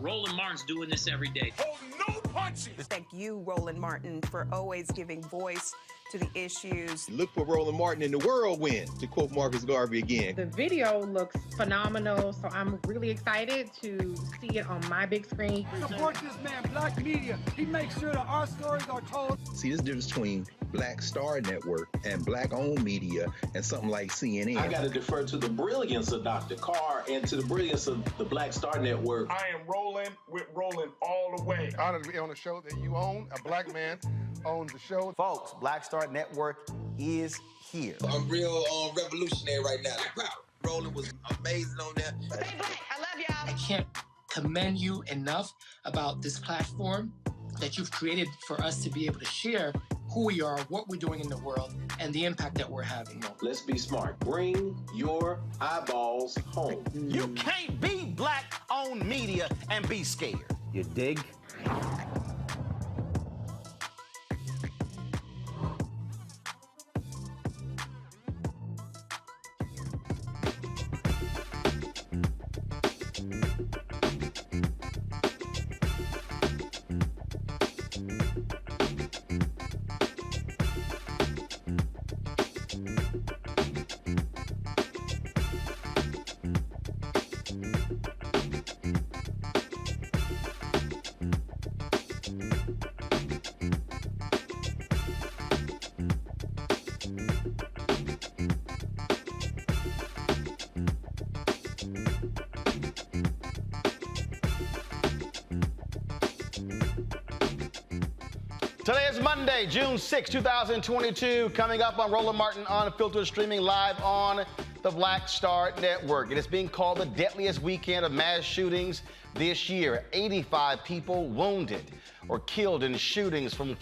Roland Martin's doing this every day. Oh, no punching! Thank you, Roland Martin, for always giving voice to the issues. Look for Roland Martin in the whirlwind, to quote Marcus Garvey again. The video looks phenomenal, so I'm really excited to see it on my big screen. Support this man, Black Media. He makes sure that our stories are told. See, this difference between Black Star Network and Black-owned media and something like CNN. I got to defer to the brilliance of Dr. Carr and to the brilliance of the Black Star Network. I am rolling with Roland all the way. Honored to be on a show that you own. A black man owns the show. Folks, Black Star Network is here. I'm real revolutionary right now. Wow, Roland was amazing on there. Stay black. I love y'all. I can't commend you enough about this platform that you've created for us to be able to share who we are, what we're doing in the world, and the impact that we're having. Let's be smart. Bring your eyeballs home. You can't be Black-owned media and be scared. You dig? Today is Monday, June 6, 2022. Coming up on Roland Martin Unfiltered, streaming live on the Black Star Network. It is being called the deadliest weekend of mass shootings this year. 85 people wounded or killed in shootings from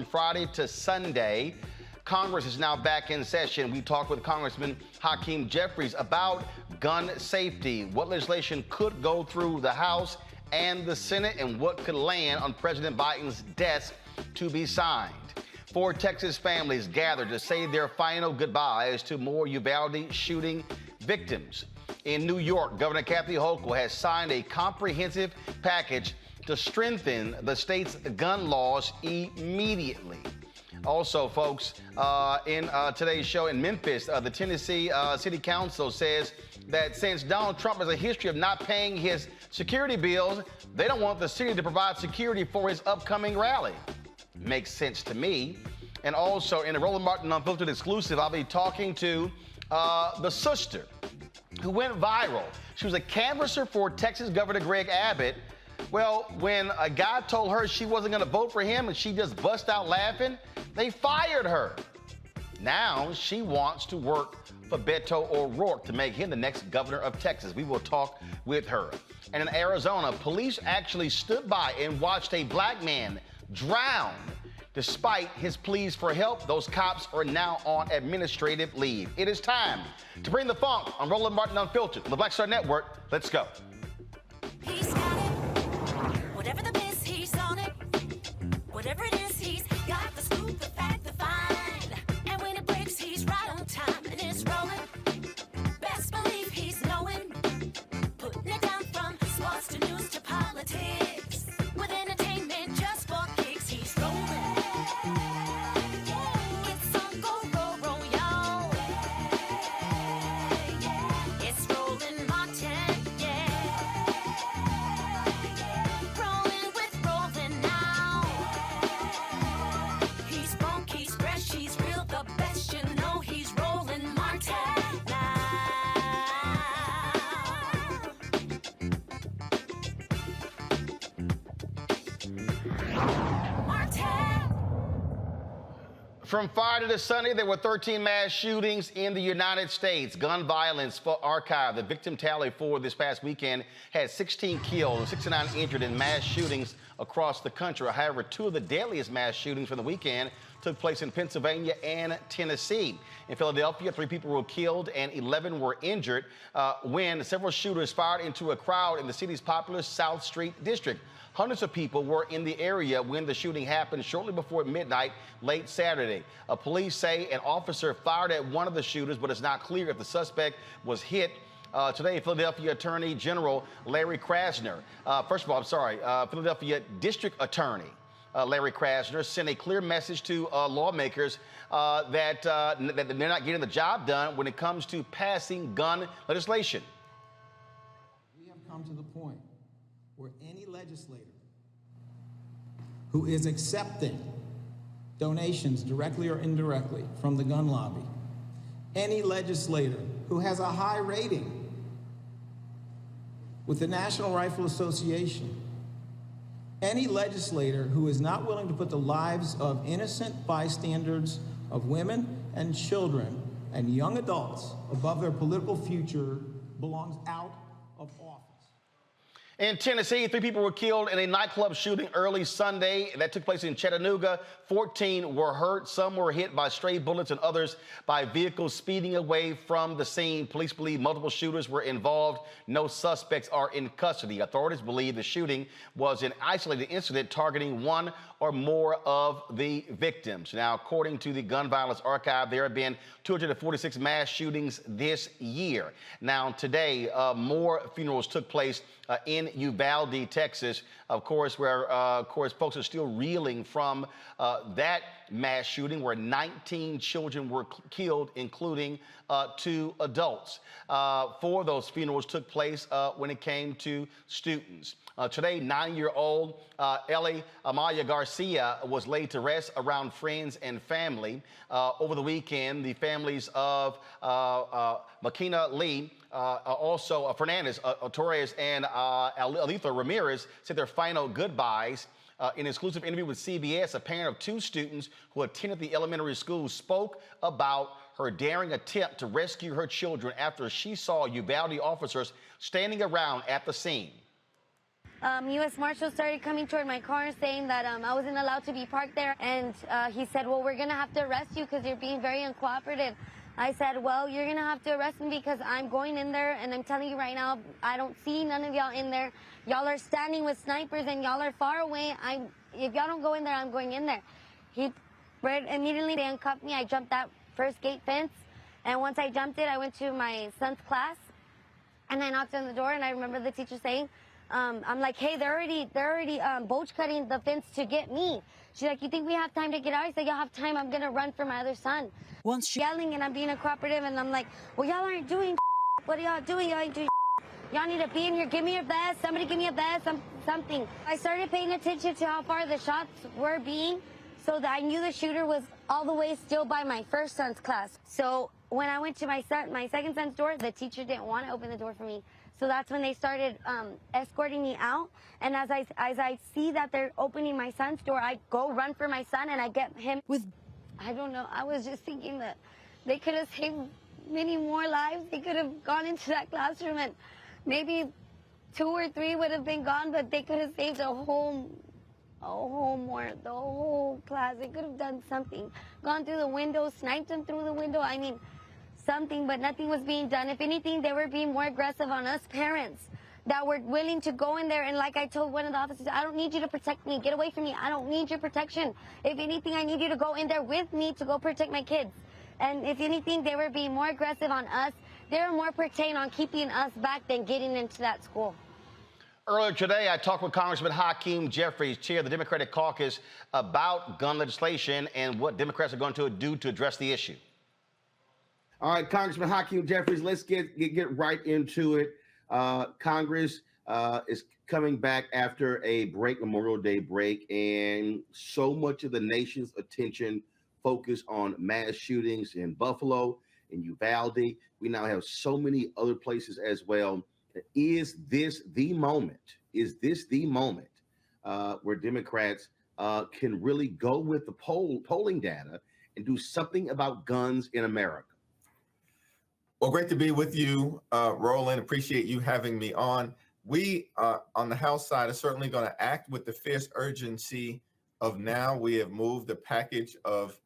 Friday to Sunday. Congress is now back in session. We talked with Congressman Hakeem Jeffries about gun safety, what legislation could go through the House and the Senate, and what could land on President Biden's desk to be signed. 4 Texas families gathered to say their final goodbyes to more Uvalde shooting victims. In New York, Governor Kathy Hochul has signed a comprehensive package to strengthen the state's gun laws immediately. Also, folks, in today's show in Memphis, the Tennessee City Council says that since Donald Trump has a history of not paying his security bills, they don't want the city to provide security for his upcoming rally. Makes sense to me. And also, in a Roland Martin Unfiltered exclusive, I'll be talking to the sister who went viral. She was a canvasser for Texas Governor Greg Abbott. Well, when a guy told her she wasn't going to vote for him and she just bust out laughing, they fired her. Now she wants to work for Beto O'Rourke to make him the next governor of Texas. We will talk with her. And in Arizona, police actually stood by and watched a black man drown. Despite his pleas for help, those cops are now on administrative leave. It is time to bring the funk on Roland Martin Unfiltered on the Black Star Network. Let's go. He's got it. Whatever the biz, he's on it. Whatever it is, he's got the scoop, the fact, the find. And when it breaks, he's right on time and it's rolling. Best believe he's knowing. Putting it down from sports to news to politics. With entertainment just for kicks, he's rolling. It's on go, roll, roll, y'all. It's Roland Martin, yeah. Rolling with Roland now. He's funky From Friday to Sunday, there were 13 mass shootings in the United States. Gun violence archive, the victim tally for this past weekend had 16 killed and 69 injured in mass shootings across the country. However, two of the deadliest mass shootings from the weekend took place in Pennsylvania and Tennessee. In Philadelphia, 3 people were killed and 11 were injured when several shooters fired into a crowd in the city's popular South Street district. Hundreds of people were in the area when the shooting happened shortly before midnight late Saturday. Police say an officer fired at one of the shooters, but it's not clear if the suspect was hit. Today, Philadelphia Attorney General Larry Krasner, Philadelphia District Attorney Larry Krasner sent a clear message to lawmakers that they're not getting the job done when it comes to passing gun legislation. We have come to the point where any legislator who is accepting donations directly or indirectly from the gun lobby, any legislator who has a high rating with the National Rifle Association, any legislator who is not willing to put the lives of innocent bystanders, of women and children and young adults above their political future belongs out of office. In Tennessee, 3 people were killed in a nightclub shooting early Sunday. That took place in Chattanooga. 14 were hurt. Some were hit by stray bullets and others by vehicles speeding away from the scene. Police believe multiple shooters were involved. No suspects are in custody. Authorities believe the shooting was an isolated incident targeting one or more of the victims. Now, according to the Gun Violence Archive, there have been 246 mass shootings this year. Now, today, more funerals took place in Uvalde, Texas, of course, where, folks are still reeling from that mass shooting where 19 children were killed, including 2 adults. 4 of those funerals took place when it came to students. Today, 9-year-old Ellie Amaya Garcia was laid to rest around friends and family. Over the weekend, the families of Makina Lee, also Fernandez, Torres, and Alitha Ramirez said their final goodbyes. In an exclusive interview with CBS, a parent of 2 students who attended the elementary school spoke about her daring attempt to rescue her children after she saw Uvalde officers standing around at the scene. U.S. Marshals started coming toward my car saying that I wasn't allowed to be parked there. And he said, well, we're going to have to arrest you because you're being very uncooperative. I said, well, you're going to have to arrest me because I'm going in there, and I'm telling you right now, I don't see none of y'all in there. Y'all are standing with snipers, and y'all are far away. If y'all don't go in there, I'm going in there. Immediately they uncuffed me. I jumped that first gate fence, and once I jumped it, I went to my son's class, and I knocked on the door, and I remember the teacher saying, I'm like, hey, they're already boach cutting the fence to get me. She's like, you think we have time to get out? I said, y'all have time. I'm going to run for my other son. Once she's yelling and I'm being cooperative, and I'm like, well, y'all aren't doing what are y'all doing? Y'all ain't doing y'all need to be in here. Give me your vest. Somebody give me a vest, something. I started paying attention to how far the shots were being, so that I knew the shooter was all the way still by my first son's class. So when I went to my second son's door, the teacher didn't want to open the door for me. So that's when they started escorting me out. And as I see that they're opening my son's door, I go run for my son, and I get him with, I don't know, I was just thinking that they could have saved many more lives. They could have gone into that classroom and maybe 2 or 3 would have been gone, but they could have saved the whole class. They could have done something. Gone through the window, sniped them through the window. I mean, something, but nothing was being done. If anything, they were being more aggressive on us parents that were willing to go in there. And like I told one of the officers, I don't need you to protect me. Get away from me. I don't need your protection. If anything, I need you to go in there with me to go protect my kids. And if anything, they were being more aggressive on us. They were more pertaining on keeping us back than getting into that school. Earlier today, I talked with Congressman Hakeem Jeffries, chair of the Democratic caucus, about gun legislation and what Democrats are going to do to address the issue. All right, Congressman Hakeem Jeffries, let's get right into it. Congress is coming back after a break, Memorial Day break, and so much of the nation's attention focused on mass shootings in Buffalo, in Uvalde. We now have so many other places as well. Is this the moment? Is this the moment where Democrats can really go with the polling data and do something about guns in America? Well, great to be with you, Roland. Appreciate you having me on. We, on the House side, are certainly going to act with the fierce urgency of now. We have moved a package of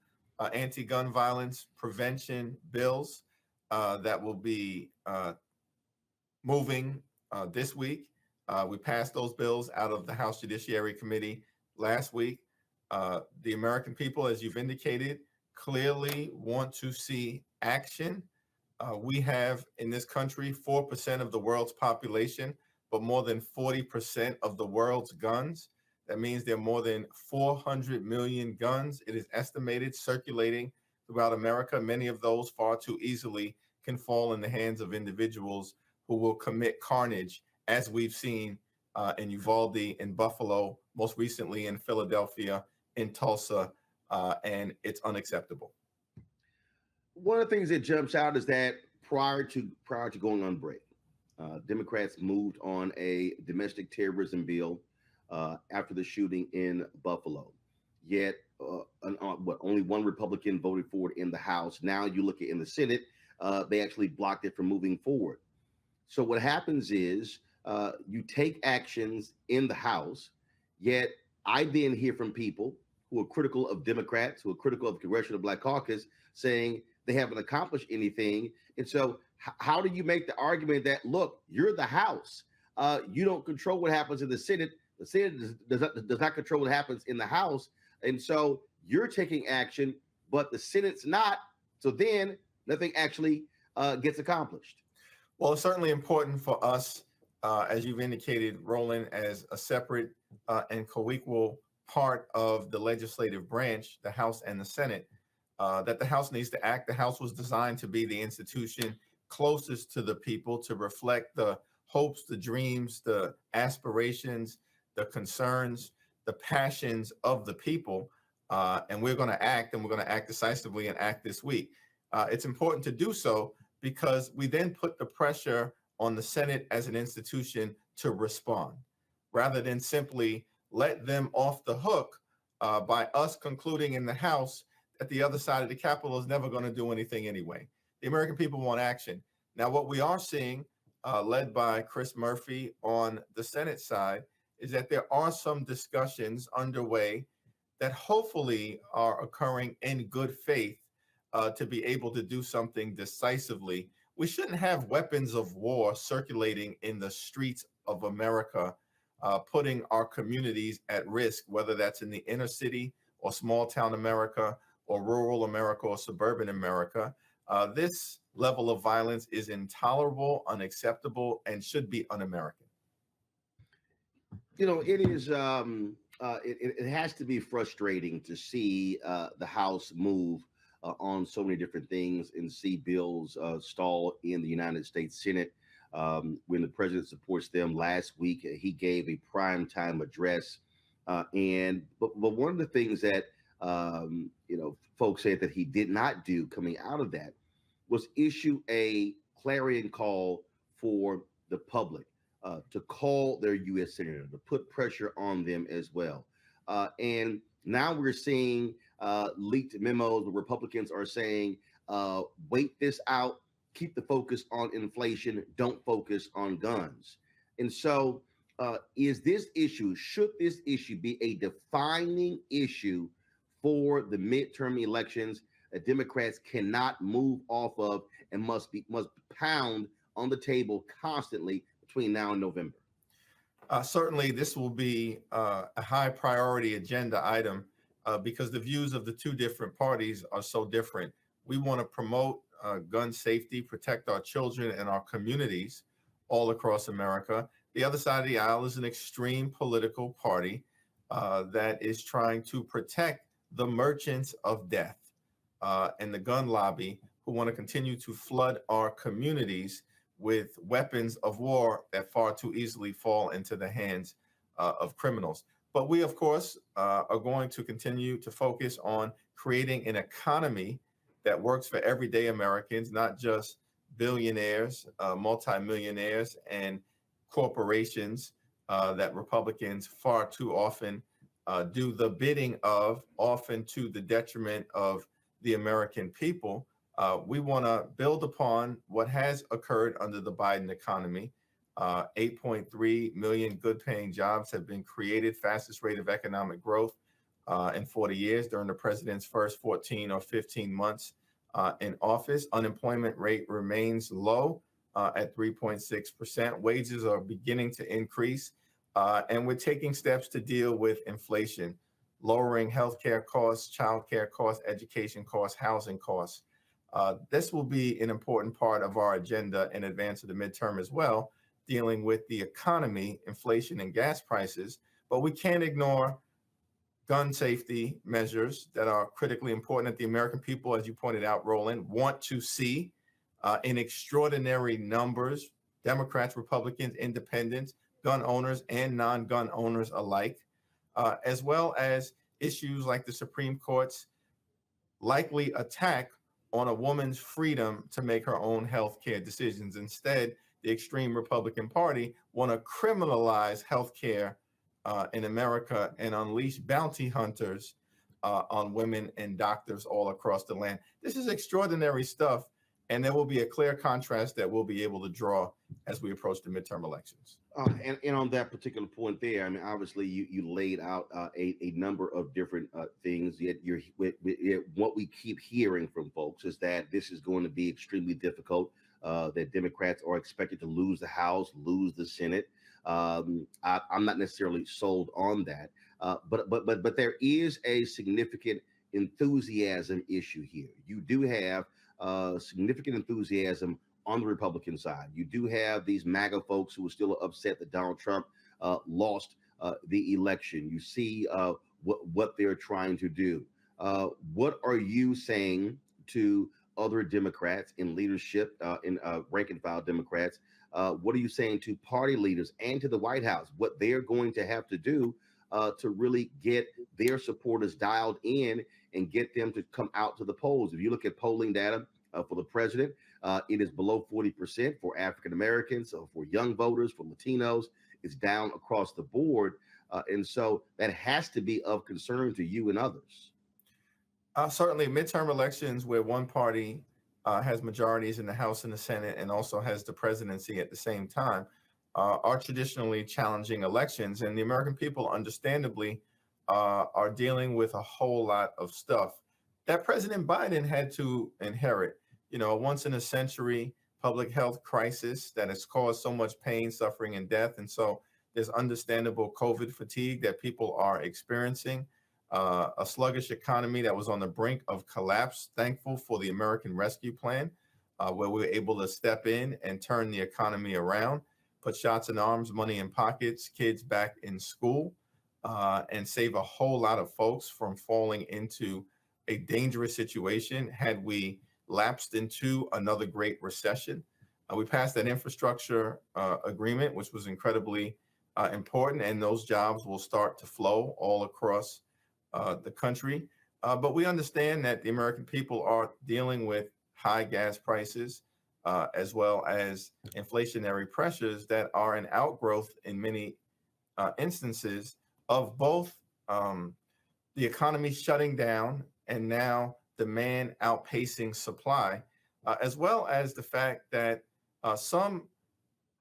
anti-gun violence prevention bills that will be moving this week. We passed those bills out of the House Judiciary Committee last week. The American people, as you've indicated, clearly want to see action. We have in this country 4% of the world's population, but more than 40% of the world's guns. That means there are more than 400 million guns, it is estimated, circulating throughout America. Many of those far too easily can fall in the hands of individuals who will commit carnage, as we've seen in Uvalde, in Buffalo, most recently in Philadelphia, in Tulsa, and it's unacceptable. One of the things that jumps out is that prior to going on break, Democrats moved on a domestic terrorism bill after the shooting in Buffalo. Yet, only one Republican voted for it in the House. Now you look at in the Senate, they actually blocked it from moving forward. So what happens is you take actions in the House, yet I then hear from people who are critical of Democrats, who are critical of the Congressional Black Caucus, saying they haven't accomplished anything. And so how do you make the argument that, look, you're the House, you don't control what happens in the Senate. The Senate does not control what happens in the House. And so you're taking action, but the Senate's not. So then nothing actually gets accomplished. Well, it's certainly important for us, as you've indicated, Roland, as a separate and co-equal part of the legislative branch, the House and the Senate, that the House needs to act. The House was designed to be the institution closest to the people, to reflect the hopes, the dreams, the aspirations, the concerns, the passions of the people. And we're going to act, and we're going to act decisively and act this week. It's important to do so because we then put the pressure on the Senate as an institution to respond, rather than simply let them off the hook by us concluding in the House that the other side of the Capitol is never going to do anything anyway. The American people want action. Now, what we are seeing, led by Chris Murphy on the Senate side, is that there are some discussions underway that hopefully are occurring in good faith to be able to do something decisively. We shouldn't have weapons of war circulating in the streets of America, putting our communities at risk, whether that's in the inner city or small town America or rural America or suburban America. This level of violence is intolerable, unacceptable, and should be un-American. You know, it is. It has to be frustrating to see the House move on so many different things and see bills stall in the United States Senate. When the president supports them last week, he gave a primetime address, but one of the things that folks said that he did not do coming out of that was issue a clarion call for the public to call their U.S. senator, to put pressure on them as well. And now we're seeing leaked memos. The Republicans are saying, wait this out, keep the focus on inflation, don't focus on guns. And so should this issue be a defining issue for the midterm elections that Democrats cannot move off of and must pound on the table constantly between now and November? Certainly, this will be a high priority agenda item because the views of the two different parties are so different. We want to promote gun safety, protect our children and our communities all across America. The other side of the aisle is an extreme political party that is trying to protect the merchants of death and the gun lobby, who want to continue to flood our communities with weapons of war that far too easily fall into the hands of criminals. But we, of course, are going to continue to focus on creating an economy that works for everyday Americans, not just billionaires, multimillionaires, and corporations that Republicans far too often do the bidding of, often to the detriment of the American people. We want to build upon what has occurred under the Biden economy. 8.3 million good paying jobs have been created, fastest rate of economic growth in 40 years during the president's first 14 or 15 months in office. Unemployment rate remains low at 3.6%. Wages are beginning to increase, and we're taking steps to deal with inflation, lowering healthcare costs, childcare costs, education costs, housing costs. This will be an important part of our agenda in advance of the midterm as well, dealing with the economy, inflation, and gas prices. But we can't ignore gun safety measures that are critically important that the American people, as you pointed out, Roland, want to see in extraordinary numbers, Democrats, Republicans, independents, gun owners, and non-gun owners alike, as well as issues like the Supreme Court's likely attack on a woman's freedom to make her own health care decisions. Instead, the extreme Republican Party want to criminalize health care in America and unleash bounty hunters on women and doctors all across the land. This is extraordinary stuff, and there will be a clear contrast that we'll be able to draw as we approach the midterm elections. And on that particular point there, I mean, obviously you laid out a number of different things. Yet what we keep hearing from folks is that this is going to be extremely difficult. That Democrats are expected to lose the House, lose the Senate. I'm not necessarily sold on that, but there is a significant enthusiasm issue here. You do have significant enthusiasm on the Republican side. You do have these MAGA folks who are still upset that Donald Trump lost the election. You see what they're trying to do. What are you saying to other Democrats in leadership, in rank and file Democrats? What are you saying to party leaders and to the White House? What they're going to have to do to really get their supporters dialed in and get them to come out to the polls. If you look at polling data for the president, it is below 40% for African Americans, for young voters, for Latinos. It's down across the board. And so that has to be of concern to you and others. Certainly, midterm elections where one party has majorities in the House and the Senate and also has the presidency at the same time are traditionally challenging elections. And the American people, understandably, are dealing with a whole lot of stuff that President Biden had to inherit. You know, a once-in-a-century public health crisis that has caused so much pain, suffering, and death. And so there's understandable COVID fatigue that people are experiencing. A sluggish economy that was on the brink of collapse. Thankful for the American Rescue Plan, where we were able to step in and turn the economy around, put shots in arms, money in pockets, kids back in school, and save a whole lot of folks from falling into a dangerous situation had we lapsed into another great recession. We passed that infrastructure agreement, which was incredibly important, and those jobs will start to flow all across the country. But we understand that the American people are dealing with high gas prices, as well as inflationary pressures that are an outgrowth in many instances of both the economy shutting down and now demand outpacing supply, as well as the fact that some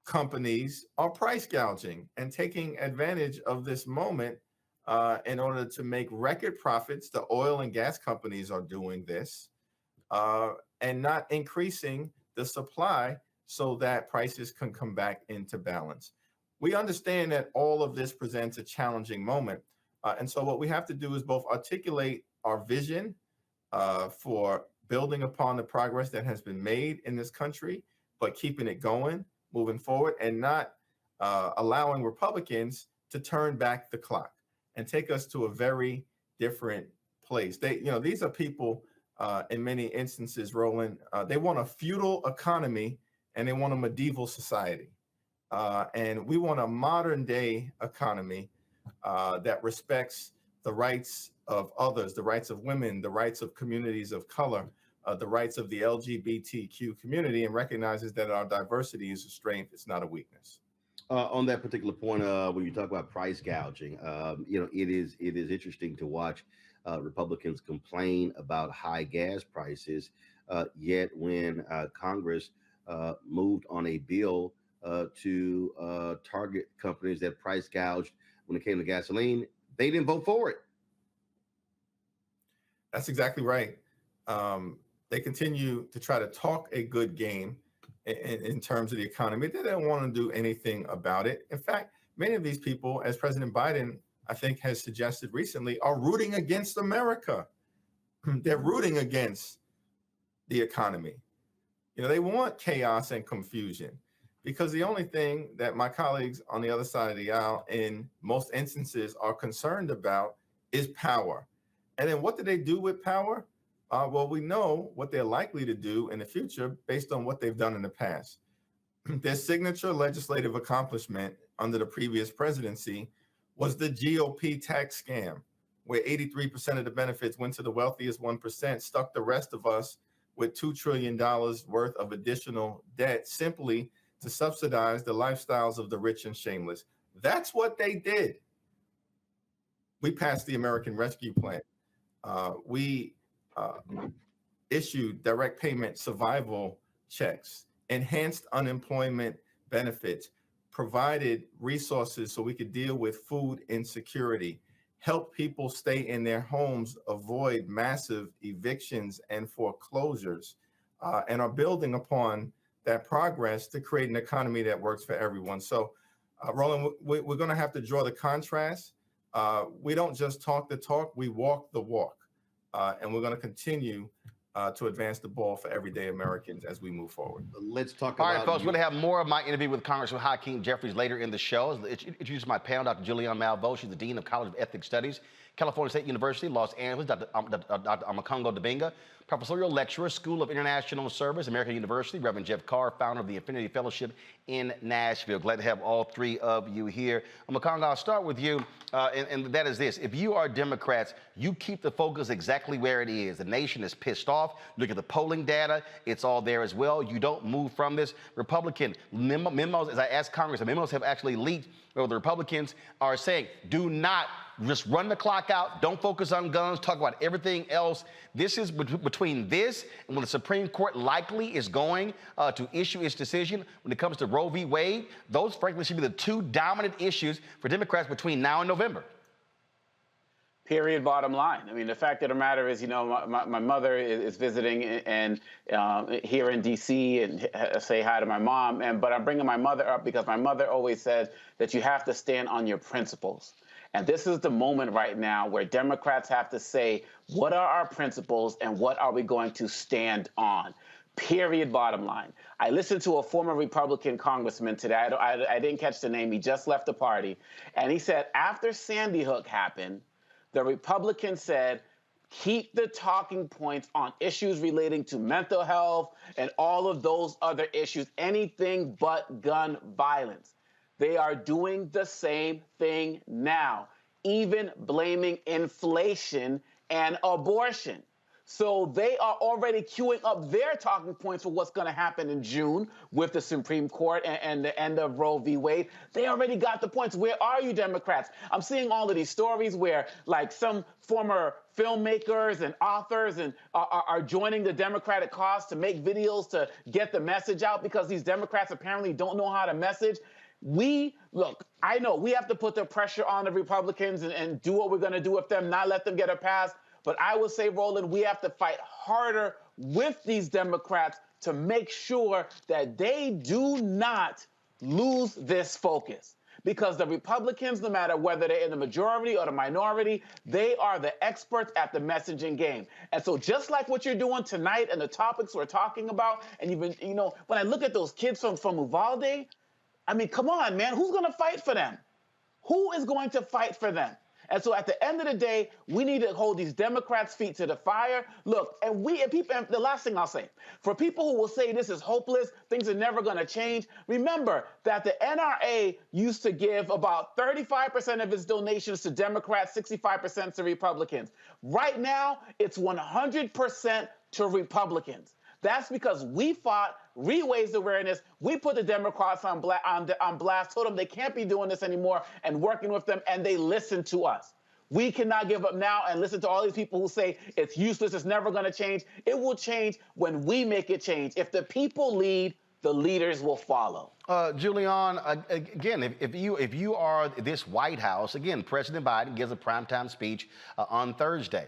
companies are price gouging and taking advantage of this moment in order to make record profits. The oil and gas companies are doing this and not increasing the supply so that prices can come back into balance. We understand that all of this presents a challenging moment. And so what we have to do is both articulate our vision for building upon the progress that has been made in this country, but keeping it going, moving forward, and not allowing Republicans to turn back the clock and take us to a very different place. These are people in many instances, Roland, they want a feudal economy and they want a medieval society. And we want a modern day economy that respects the rights of others, the rights of women, the rights of communities of color, the rights of the LGBTQ community, and recognizes that our diversity is a strength, it's not a weakness. On that particular point, when you talk about price gouging, it is interesting to watch Republicans complain about high gas prices, yet when Congress moved on a bill to target companies that price gouged when it came to gasoline, they didn't vote for it. That's exactly right. They continue to try to talk a good game in terms of the economy. They don't want to do anything about it. In fact, many of these people, as President Biden, I think, has suggested recently, are rooting against America. They're rooting against the economy. You know, they want chaos and confusion, because the only thing that my colleagues on the other side of the aisle in most instances are concerned about is power. And then what do they do with power? Well, we know what they're likely to do in the future based on what they've done in the past. Their signature legislative accomplishment under the previous presidency was the GOP tax scam, where 83% of the benefits went to the wealthiest 1%, stuck the rest of us with $2 trillion worth of additional debt simply to subsidize the lifestyles of the rich and shameless. That's what they did. We passed the American Rescue Plan. We issued direct payment survival checks, enhanced unemployment benefits, provided resources so we could deal with food insecurity, help people stay in their homes, avoid massive evictions and foreclosures, and are building upon that progress to create an economy that works for everyone. So, Roland, we're going to have to draw the contrast. We don't just talk the talk, we walk the walk. And we're going to continue to advance the ball for everyday Americans as we move forward. Let's talk All about... right, folks, we're going to have more of my interview with Congressman Hakeem Jeffries later in the show. Introduce my panel, Dr. Julianne Malveaux. She's the Dean of College of Ethnic Studies, California State University, Los Angeles. Dr. Amakongo Dibinga, Professorial Lecturer, School of International Service, American University. Reverend Jeff Carr, founder of the Infinity Fellowship in Nashville. Glad to have all three of you here. Amakongo, I'll start with you, and that is this. If you are Democrats, you keep the focus exactly where it is. The nation is pissed off. Look at the polling data. It's all there as well. You don't move from this. Republican memos, as I asked Congress, the memos have actually leaked, where the Republicans are saying, do not just run the clock out. Don't focus on guns. Talk about everything else. This is between this and when the Supreme Court likely is going to issue its decision when it comes to Roe v. Wade. Those, frankly, should be the two dominant issues for Democrats between now and November. Period, bottom line. I mean, the fact of the matter is, you know, my mother is visiting and here in D.C. and say hi to my mom. But I'm bringing my mother up because my mother always says that you have to stand on your principles. And this is the moment right now where Democrats have to say, what are our principles and what are we going to stand on? Period, bottom line. I listened to a former Republican congressman today. I didn't catch the name. He just left the party. And he said after Sandy Hook happened, the Republicans said, keep the talking points on issues relating to mental health and all of those other issues, anything but gun violence. They are doing the same thing now, even blaming inflation and abortion. So they are already queuing up their talking points for what's going to happen in June with the Supreme Court and the end of Roe v. Wade. They already got the points. Where are you, Democrats? I'm seeing all of these stories where, like, some former filmmakers and authors and are joining the Democratic cause to make videos to get the message out because these Democrats apparently don't know how to message. I know we have to put the pressure on the Republicans and do what we're going to do with them, not let them get a pass. But I would say, Roland, we have to fight harder with these Democrats to make sure that they do not lose this focus. Because the Republicans, no matter whether they're in the majority or the minority, they are the experts at the messaging game. And so just like what you're doing tonight and the topics we're talking about, and even, you know, when I look at those kids from Uvalde, I mean, come on, man, who's going to fight for them? Who is going to fight for them? And so at the end of the day, we need to hold these Democrats' feet to the fire. Look, and the last thing I'll say, for people who will say this is hopeless, things are never going to change, remember that the NRA used to give about 35% of its donations to Democrats, 65% to Republicans. Right now, it's 100% to Republicans. That's because we fought, raised awareness. We put the Democrats on blast, told them they can't be doing this anymore and working with them, and they listened to us. We cannot give up now and listen to all these people who say it's useless, it's never going to change. It will change when we make it change. If the people lead, the leaders will follow. Julian, again, if you are this White House, again, President Biden gives a primetime speech on Thursday.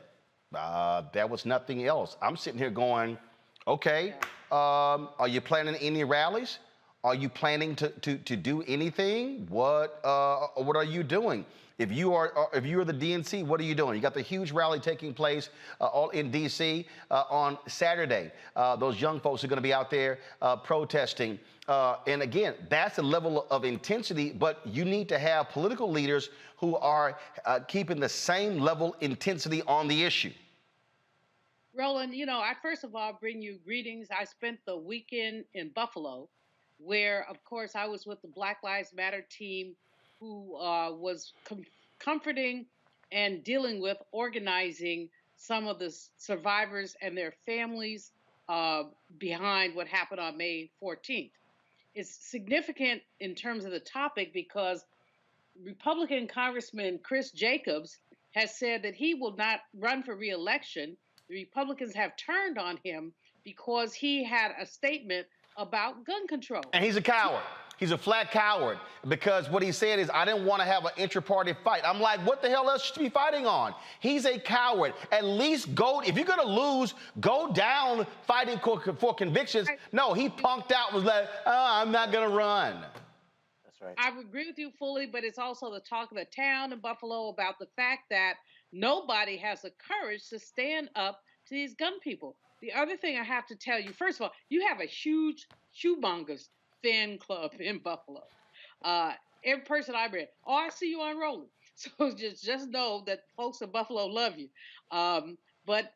There was nothing else. I'm sitting here going, okay, are you planning any rallies? Are you planning to do anything? What are you doing? If you are the DNC, what are you doing? You got the huge rally taking place all in D.C. On Saturday. Those young folks are going to be out there protesting. And again, that's a level of intensity, but you need to have political leaders who are keeping the same level intensity on the issue. Roland, I first of all bring you greetings. I spent the weekend in Buffalo, where, of course, I was with the Black Lives Matter team, who was comforting and dealing with organizing some of the survivors and their families behind what happened on May 14th. It's significant in terms of the topic because Republican Congressman Chris Jacobs has said that he will not run for re-election. The Republicans have turned on him because he had a statement about gun control. And he's a coward. He's a flat coward, because what he said is, I didn't want to have an intra-party fight. I'm like, what the hell else should be fighting on? He's a coward. At least go, if you're going to lose, go down fighting for convictions. No, he punked out, was like, oh, I'm not going to run. That's right. I agree with you fully, but it's also the talk of the town in Buffalo about the fact that nobody has the courage to stand up to these gun people. The other thing I have to tell you, first of all, you have a huge shoemongers fan club in Buffalo. Every person I read, I see you on Rolling. So just know that folks in Buffalo love you. But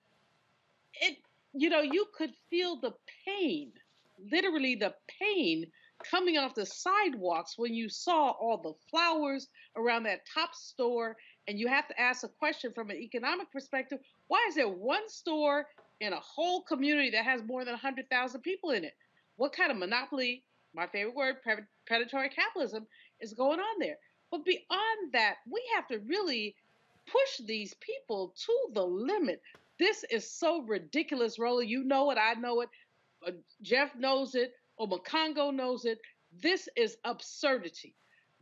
you could feel the pain, literally the pain coming off the sidewalks when you saw all the flowers around that top store. And you have to ask a question from an economic perspective. Why is there one store in a whole community that has more than 100,000 people in it? What kind of monopoly, my favorite word, predatory capitalism, is going on there? But beyond that, we have to really push these people to the limit. This is so ridiculous, Roland. You know it, I know it, Jeff knows it, Omakongo knows it. This is absurdity.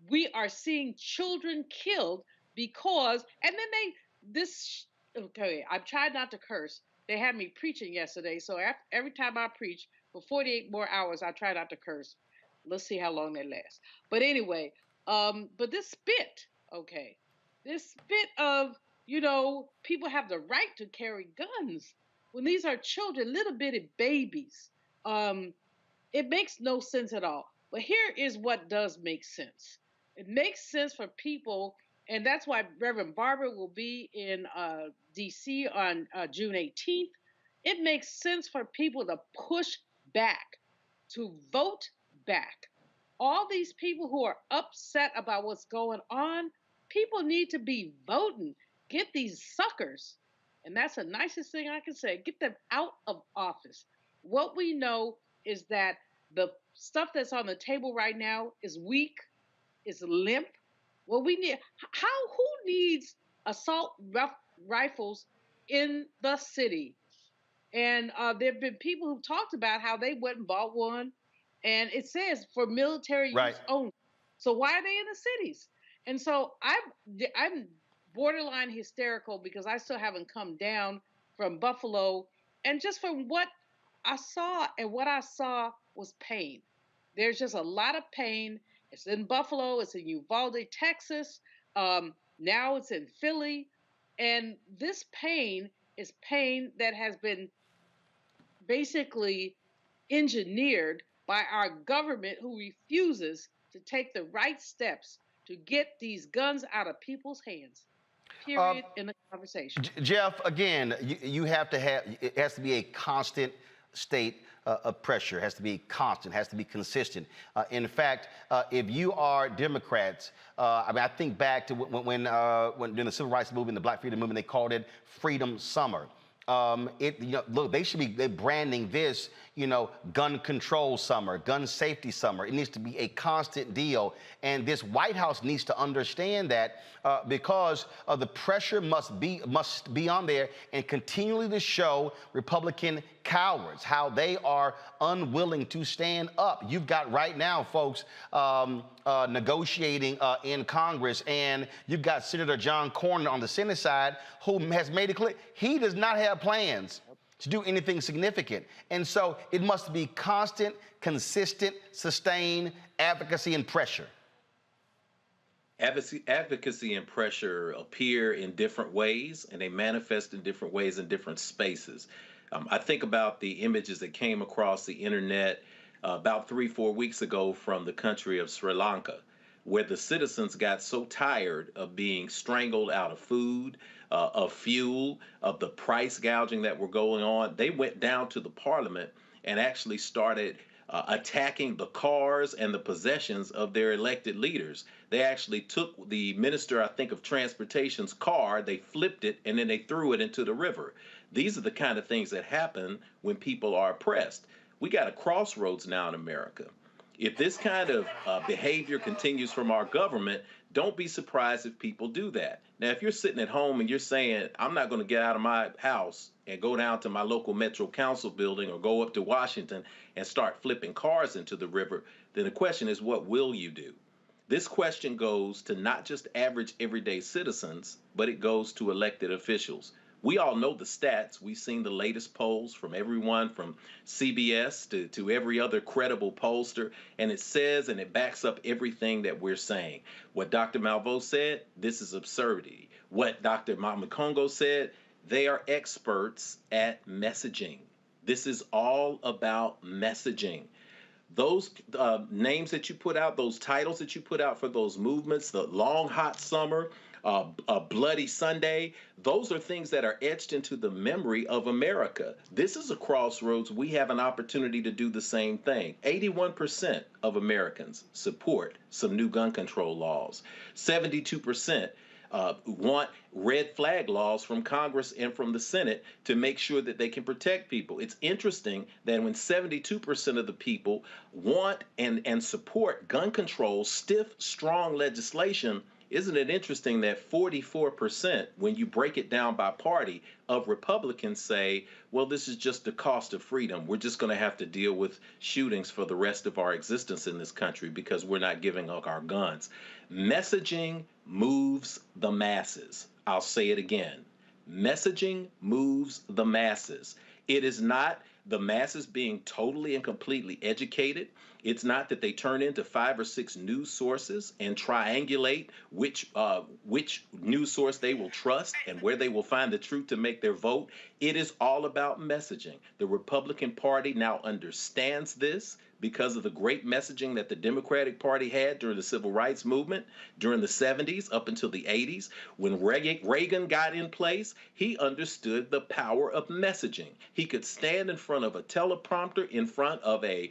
We are seeing children killed because, and then okay, I've tried not to curse. They had me preaching yesterday, so every time I preach, for 48 more hours, I try not to curse. Let's see how long they last. But anyway, but this spit, okay, this spit of, people have the right to carry guns when these are children, little bitty babies. It makes no sense at all. But here is what does make sense. It makes sense for people, and that's why Reverend Barber will be in D.C. on June 18th. It makes sense for people to push back, to vote back. All these people who are upset about what's going on, people need to be voting. Get these suckers, and that's the nicest thing I can say, get them out of office. What we know is that the stuff that's on the table right now is weak, is limp. What we need, who needs assault rifles in the city? And there have been people who've talked about how they went and bought one, and it says for military use only. So why are they in the cities? And so I'm borderline hysterical because I still haven't come down from Buffalo, and just from what I saw, and what I saw was pain. There's just a lot of pain. It's in Buffalo, it's in Uvalde, Texas. Now it's in Philly. And this pain is pain that has been basically engineered by our government, who refuses to take the right steps to get these guns out of people's hands. Period. In the conversation. Jeff, again, you have to have, it has to be a constant state of pressure. It has to be constant, has to be consistent. In fact, if you are Democrats, I think back to when during the Civil Rights Movement, the Black Freedom Movement, they called it Freedom Summer. Look, they should be branding this, gun control summer, gun safety summer. It needs to be a constant deal. And this White House needs to understand that because the pressure must be on there and continually to show Republican cowards how they are unwilling to stand up. You've got right now, folks, negotiating in Congress, and you've got Senator John Cornyn on the Senate side who has made it clear he does not have plans to do anything significant. And so it must be constant, consistent, sustained advocacy and pressure. Advocacy and pressure appear in different ways, and they manifest in different ways in different spaces. I think about the images that came across the internet about 3-4 weeks ago from the country of Sri Lanka, where the citizens got so tired of being strangled out of food, of fuel, of the price gouging that were going on. They went down to the parliament and actually started attacking the cars and the possessions of their elected leaders. They actually took the minister, I think, of transportation's car, they flipped it, and then they threw it into the river. These are the kind of things that happen when people are oppressed. We got a crossroads now in America. If this kind of behavior continues from our government, don't be surprised if people do that. Now, if you're sitting at home and you're saying, I'm not going to get out of my house and go down to my local Metro Council building or go up to Washington and start flipping cars into the river, then the question is, what will you do? This question goes to not just average everyday citizens, but it goes to elected officials. We all know the stats. We've seen the latest polls from everyone from CBS to every other credible pollster, and it says and it backs up everything that we're saying. What Dr. Malveaux said, this is absurdity. What Dr. Mamakongo said, they are experts at messaging. This is all about messaging. Those names that you put out, those titles that you put out for those movements, the Long Hot Summer, a Bloody Sunday, those are things that are etched into the memory of America. This is a crossroads. We have an opportunity to do the same thing. 81% of Americans support some new gun control laws. 72% want red flag laws from Congress and from the Senate to make sure that they can protect people. It's interesting that when 72% of the people want and support gun control, stiff, strong legislation, isn't it interesting that 44%, when you break it down by party, of Republicans say, well, this is just the cost of freedom. We're just going to have to deal with shootings for the rest of our existence in this country because we're not giving up our guns. Messaging moves the masses. I'll say it again. Messaging moves the masses. It is not the masses being totally and completely educated. It's not that they turn into 5 or 6 news sources and triangulate which news source they will trust and where they will find the truth to make their vote. It is all about messaging. The Republican Party now understands this because of the great messaging that the Democratic Party had during the Civil Rights Movement, during the 70s up until the 80s. When Reagan got in place, he understood the power of messaging. He could stand in front of a teleprompter, in front of a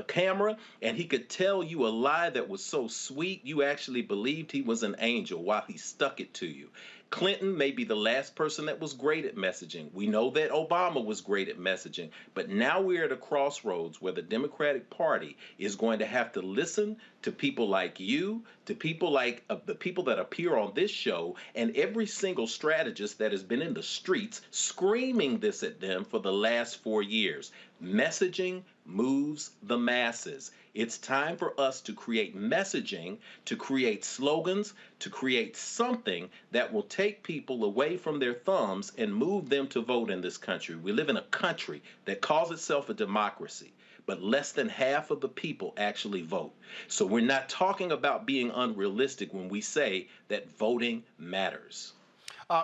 camera, and he could tell you a lie that was so sweet you actually believed he was an angel while he stuck it to you. Clinton may be the last person that was great at messaging. We know that Obama was great at messaging, but now we're at a crossroads where the Democratic Party is going to have to listen to people like you, to people like the people that appear on this show, and every single strategist that has been in the streets screaming this at them for the last 4 years. Messaging moves the masses. It's time for us to create messaging, to create slogans, to create something that will take people away from their thumbs and move them to vote in this country. We live in a country that calls itself a democracy, but less than half of the people actually vote. So we're not talking about being unrealistic when we say that voting matters.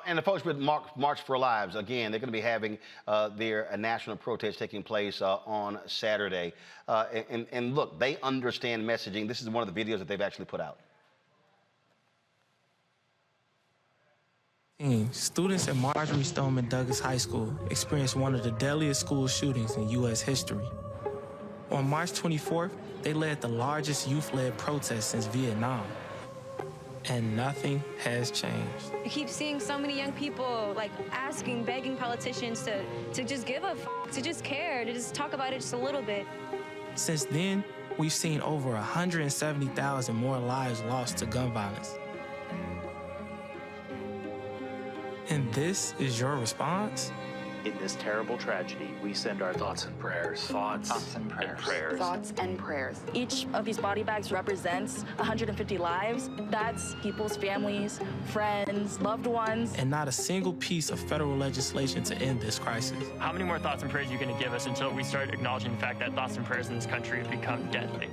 And the folks with March for Lives, again, they're going to be having their national protest taking place on Saturday. And look, they understand messaging. This is one of the videos that they've actually put out. Students at Marjorie Stoneman Douglas High School experienced one of the deadliest school shootings in U.S. history. On March 24th, they led the largest youth-led protest since Vietnam. and nothing has changed. You keep seeing so many young people like asking, begging politicians to just give a to just care, to just talk about it just a little bit. Since then, we've seen over 170,000 more lives lost to gun violence. And this is your response? In this terrible tragedy, we send our thoughts and prayers. Thoughts and prayers. Thoughts and prayers. Each of these body bags represents 150 lives. That's people's families, friends, loved ones. And not a single piece of federal legislation to end this crisis. How many more thoughts and prayers are you going to give us until we start acknowledging the fact that thoughts and prayers in this country have become deadly?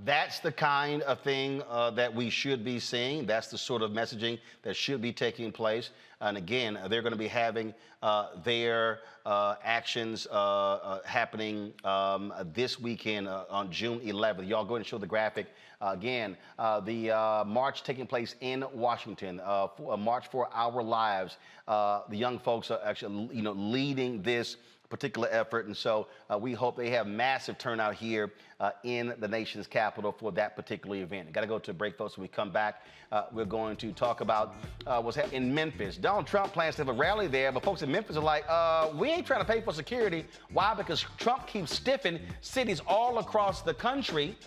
That's the kind of thing that we should be seeing. That's the sort of messaging that should be taking place. And again, they're going to be having their actions happening this weekend on June 11th. Y'all go ahead and show the graphic. Again, the march taking place in Washington, a March for Our Lives. The young folks are actually, leading this particular effort, and so we hope they have massive turnout here in the nation's capital for that particular event. Got to go to a break, folks. When we come back, we're going to talk about what's happening in Memphis. Donald Trump plans to have a rally there, but folks in Memphis are like, we ain't trying to pay for security. Why? Because Trump keeps stiffing cities all across the country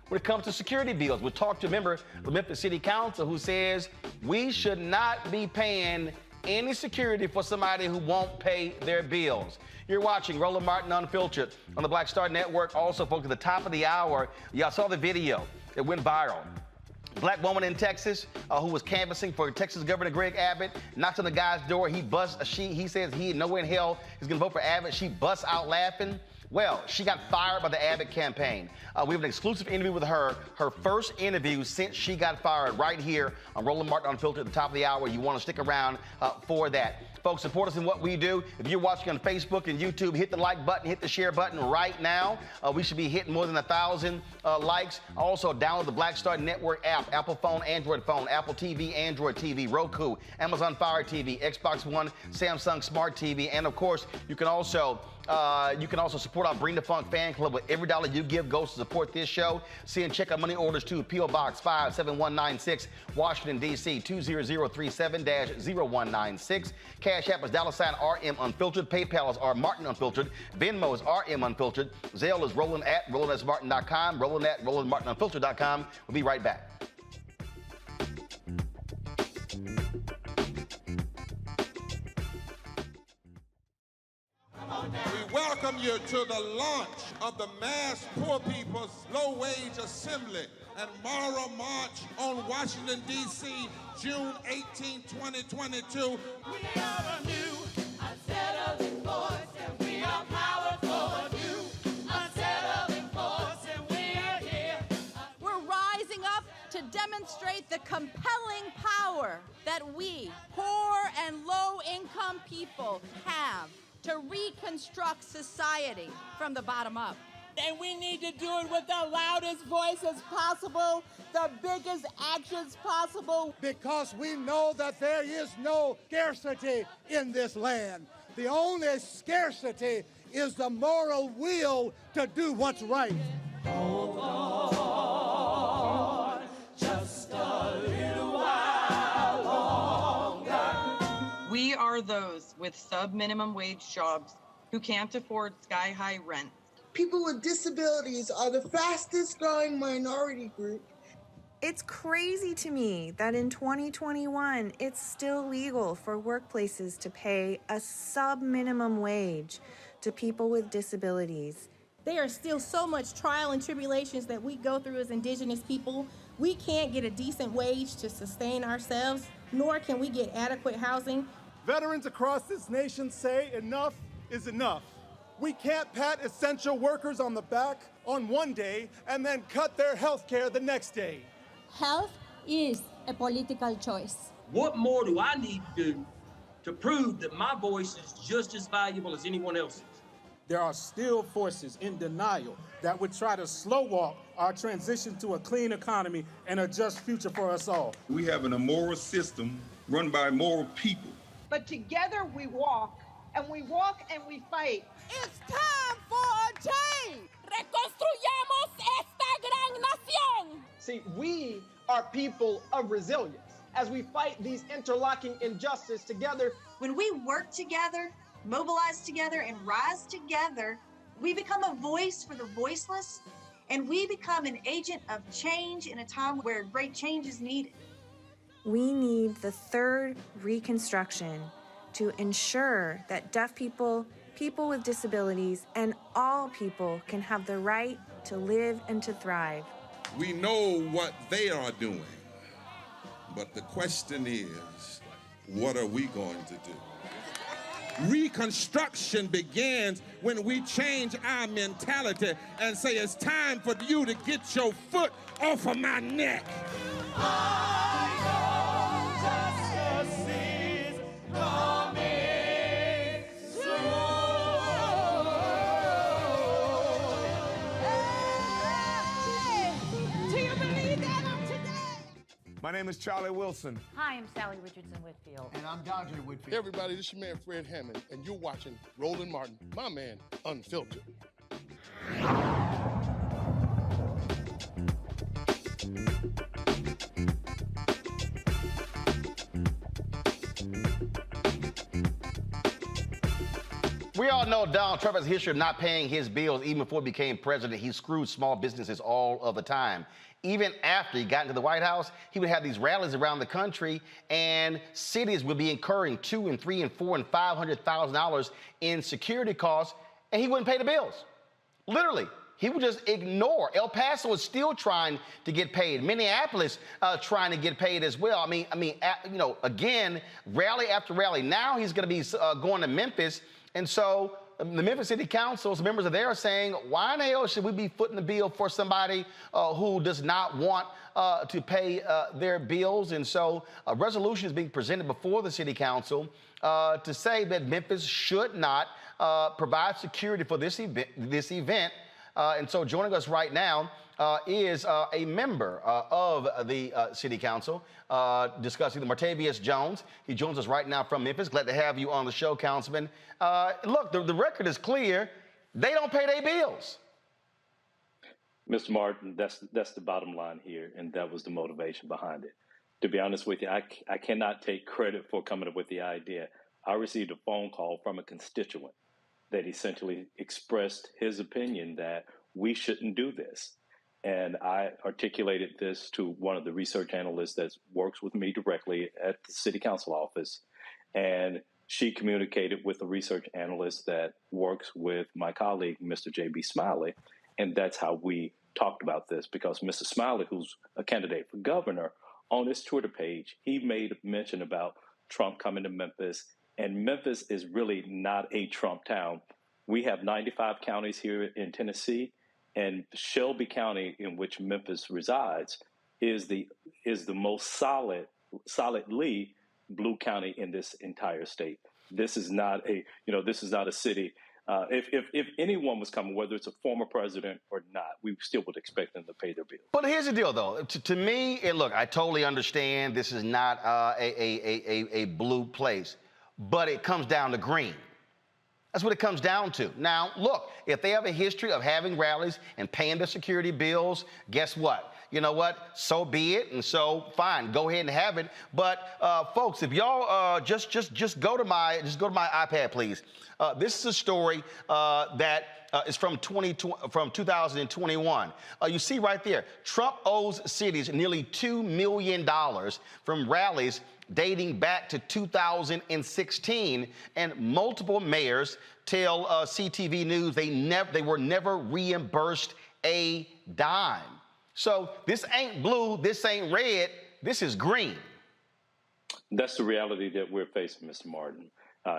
when it comes to security bills. We'll talk to a member of the Memphis City Council who says we should not be paying any security for somebody who won't pay their bills. You're watching Roland Martin Unfiltered on the Black Star Network. Also, folks, at the top of the hour, y'all saw the video that went viral. Black woman in Texas who was canvassing for Texas Governor Greg Abbott knocks on the guy's door. He says he nowhere in hell is going to vote for Abbott. She busts out laughing. Well, she got fired by the Abbott campaign. We have an exclusive interview with her first interview since she got fired, right here on Roland Martin Unfiltered at the top of the hour. You want to stick around for that. Folks, support us in what we do. If you're watching on Facebook and YouTube, hit the like button, hit the share button right now. We should be hitting more than 1,000 likes. Also, download the Black Star Network app, Apple phone, Android phone, Apple TV, Android TV, Roku, Amazon Fire TV, Xbox One, Samsung Smart TV, and of course, you can also support our Bring the Funk fan club. With every dollar you give goes to support this show. See and check out money orders to P.O. Box 57196, Washington, D.C. 20037-0196. Cash App is $RM Unfiltered. PayPal is R Martin Unfiltered. Venmo is RM Unfiltered. Zelle is Roland@RolandSMartin.com. Roland@RolandMartinUnfiltered.com. We'll be right back. We welcome you to the launch of the Mass Poor People's Low Wage Assembly and Moral March on Washington, D.C., June 18, 2022. We are a new, unsettling force, and we are powerful. A new, unsettling force, and we are here. We're rising up to demonstrate the compelling power that we, poor and low-income people, have to reconstruct society from the bottom up. And we need to do it with the loudest voices possible, the biggest actions possible. Because we know that there is no scarcity in this land. The only scarcity is the moral will to do what's right. Hold on, just a little while longer. We are those with sub-minimum wage jobs who can't afford sky-high rent. People with disabilities are the fastest growing minority group. It's crazy to me that in 2021, it's still legal for workplaces to pay a sub-minimum wage to people with disabilities. There are still so much trial and tribulations that we go through as Indigenous people. We can't get a decent wage to sustain ourselves, nor can we get adequate housing. Veterans across this nation say enough is enough. We can't pat essential workers on the back on one day and then cut their health care the next day. Health is a political choice. What more do I need to do to prove that my voice is just as valuable as anyone else's? there are still forces in denial that would try to slow walk our transition to a clean economy and a just future for us all. We have an immoral system run by immoral people. But together we walk and we fight. It's time for a change. Reconstruyamos esta gran nación. See, we are people of resilience as we fight these interlocking injustices together. When we work together, mobilize together, and rise together, we become a voice for the voiceless, and we become an agent of change in a time where great change is needed. We need the third Reconstruction to ensure that deaf people, people with disabilities, and all people can have the right to live and to thrive. We know what they are doing, but the question is, what are we going to do? Reconstruction begins when we change our mentality and say it's time for you to get your foot off of my neck. Justice is coming soon. Hey, do you believe that of today? My name is Charlie Wilson. Hi, I'm Sally Richardson Whitfield. And I'm Dodger Whitfield. Hey everybody, this is your man Fred Hammond, and you're watching Roland Martin, my man, Unfiltered. We all know Donald Trump has a history of not paying his bills. Even before he became president, he screwed small businesses all of the time. Even after he got into the White House, he would have these rallies around the country, and cities would be incurring $200,000 and $300,000 and $400,000 and $500,000 in security costs, and he wouldn't pay the bills. Literally, he would just ignore. El Paso is still trying to get paid. Minneapolis trying to get paid as well. Again, rally after rally. Now he's going to be going to Memphis, and so the Memphis City Council's members of there are saying, why in the hell should we be footing the bill for somebody who does not want to pay their bills? And so a resolution is being presented before the City Council to say that Memphis should not provide security for this event. And so joining us right now is a member of the City Council discussing the Martavius Jones. He joins us right now from Memphis. Glad to have you on the show, Councilman. Look, the record is clear. They don't pay their bills. Mr. Martin, that's the bottom line here, and that was the motivation behind it. To be honest with you, I cannot take credit for coming up with the idea. I received a phone call from a constituent that essentially expressed his opinion that we shouldn't do this. And I articulated this to one of the research analysts that works with me directly at the City Council office. And she communicated with a research analyst that works with my colleague, Mr. J.B. Smiley. And that's how we talked about this, because Mr. Smiley, who's a candidate for governor, on his Twitter page, he made mention about Trump coming to Memphis. And Memphis is really not a Trump town. We have 95 counties here in Tennessee, and Shelby County, in which Memphis resides, is the most solidly blue county in this entire state. This is not a city. If anyone was coming, whether it's a former president or not, we still would expect them to pay their bills. But here's the deal, though. To me, look, I totally understand this is not a blue place, but it comes down to green. That's what it comes down to. Now, look, if they have a history of having rallies and paying their security bills, guess what? You know what? So be it. And so, fine, go ahead and have it. But, folks, if y'all just go to my iPad, please. This is a story that is from 2021. You see right there, Trump owes cities nearly $2 million from rallies dating back to 2016, and multiple mayors tell CTV News they were never reimbursed a dime. So this ain't blue, this ain't red, this is green. That's the reality that we're facing, Mr. Martin.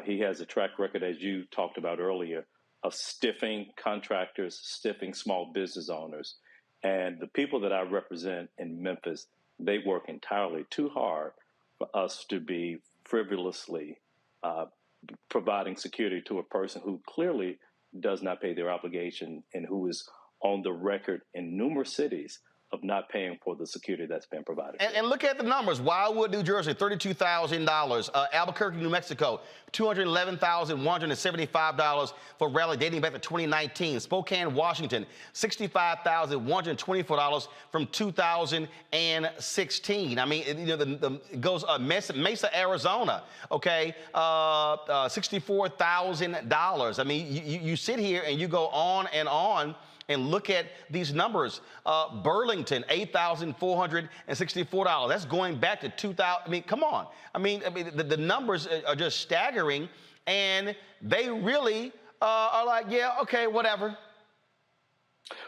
He has a track record, as you talked about earlier, of stiffing contractors, stiffing small business owners. And the people that I represent in Memphis, they work entirely too hard for us to be frivolously providing security to a person who clearly does not pay their obligation and who is on the record in numerous cities of not paying for the security that's been provided. And look at the numbers. Wildwood, New Jersey, $32,000. Albuquerque, New Mexico, $211,175 for rally dating back to 2019. Spokane, Washington, $65,124 from 2016. I mean, it goes Mesa, Arizona, okay, $64,000. I mean, you sit here and you go on and look at these numbers. Burlington, $8,464. That's going back to 2000. I mean, come on. I mean, the numbers are just staggering, and they really are like, yeah, okay, whatever.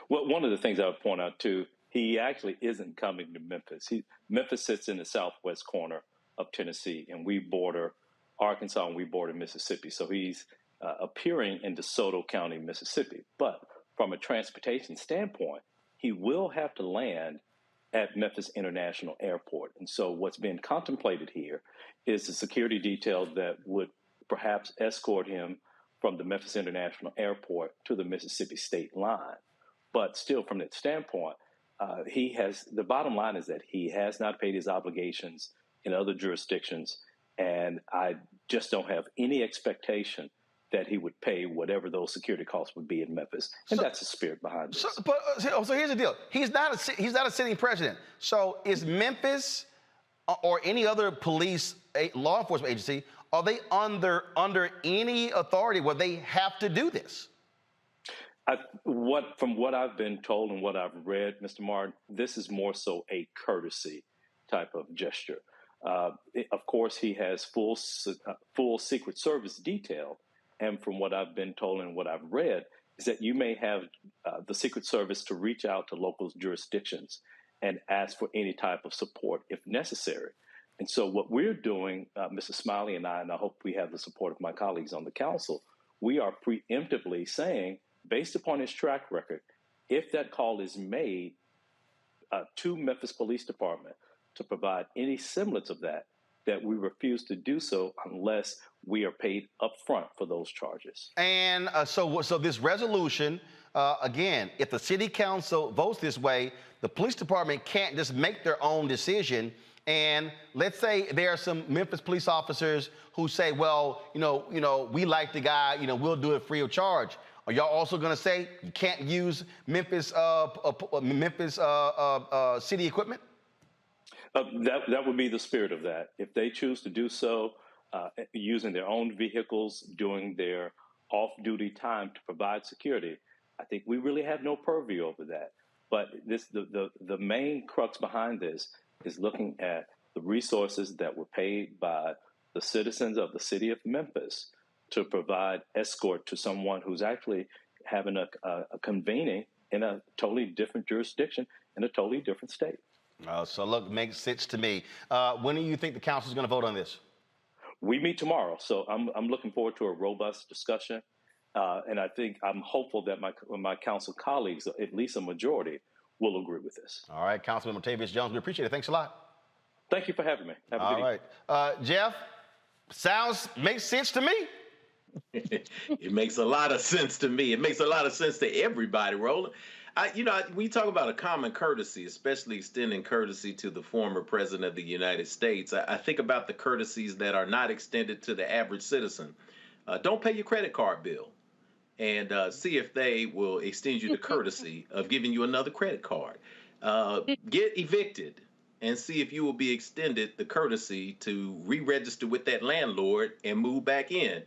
Well, one of the things I would point out, too, he actually isn't coming to Memphis. Memphis sits in the southwest corner of Tennessee, and we border Arkansas and we border Mississippi. So he's appearing in DeSoto County, Mississippi. But from a transportation standpoint, he will have to land at Memphis International Airport. And so what's been contemplated here is the security detail that would perhaps escort him from the Memphis International Airport to the Mississippi state line. But still, from that standpoint, the bottom line is that he has not paid his obligations in other jurisdictions. And I just don't have any expectation that he would pay whatever those security costs would be in Memphis, and that's the spirit behind this. So here's the deal: he's not a sitting president. So is Memphis or any other police law enforcement agency, are they under any authority where they have to do this? From what I've been told and what I've read, Mr. Martin, this is more so a courtesy type of gesture. Of course, he has full Secret Service detail. And from what I've been told and what I've read is that you may have the Secret Service to reach out to local jurisdictions and ask for any type of support if necessary. And so what we're doing, Mr. Smiley and I hope we have the support of my colleagues on the council, we are preemptively saying, based upon his track record, if that call is made to Memphis Police Department to provide any semblance of that we refuse to do so unless we are paid upfront for those charges. And so this resolution, again, if the city council votes this way, the police department can't just make their own decision. And let's say there are some Memphis police officers who say, well, we like the guy, we'll do it free of charge. Are y'all also going to say you can't use Memphis city equipment? That would be the spirit of that. If they choose to do so using their own vehicles, doing their off-duty time to provide security, I think we really have no purview over that. But the main crux behind this is looking at the resources that were paid by the citizens of the city of Memphis to provide escort to someone who's actually having a convening in a totally different jurisdiction in a totally different state. So look, makes sense to me. When do you think the council is going to vote on this? We meet tomorrow, so I'm looking forward to a robust discussion, and I'm hopeful that my council colleagues, at least a majority, will agree with this. All right, Councilman Montavious Jones, we appreciate it. Thanks a lot. Thank you for having me. Have a good evening. All right, Jeff, makes sense to me. It makes a lot of sense to me. It makes a lot of sense to everybody, Roland. We talk about a common courtesy, especially extending courtesy to the former president of the United States. I think about the courtesies that are not extended to the average citizen. Don't pay your credit card bill and see if they will extend you the courtesy of giving you another credit card. Get evicted and see if you will be extended the courtesy to re-register with that landlord and move back in.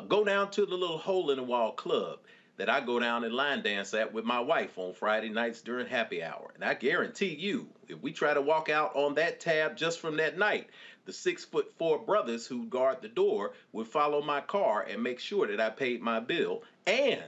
Go down to the little hole-in-the-wall club that I go down and line dance at with my wife on Friday nights during happy hour. And I guarantee you, if we try to walk out on that tab just from that night, the 6'4" brothers who guard the door would follow my car and make sure that I paid my bill, and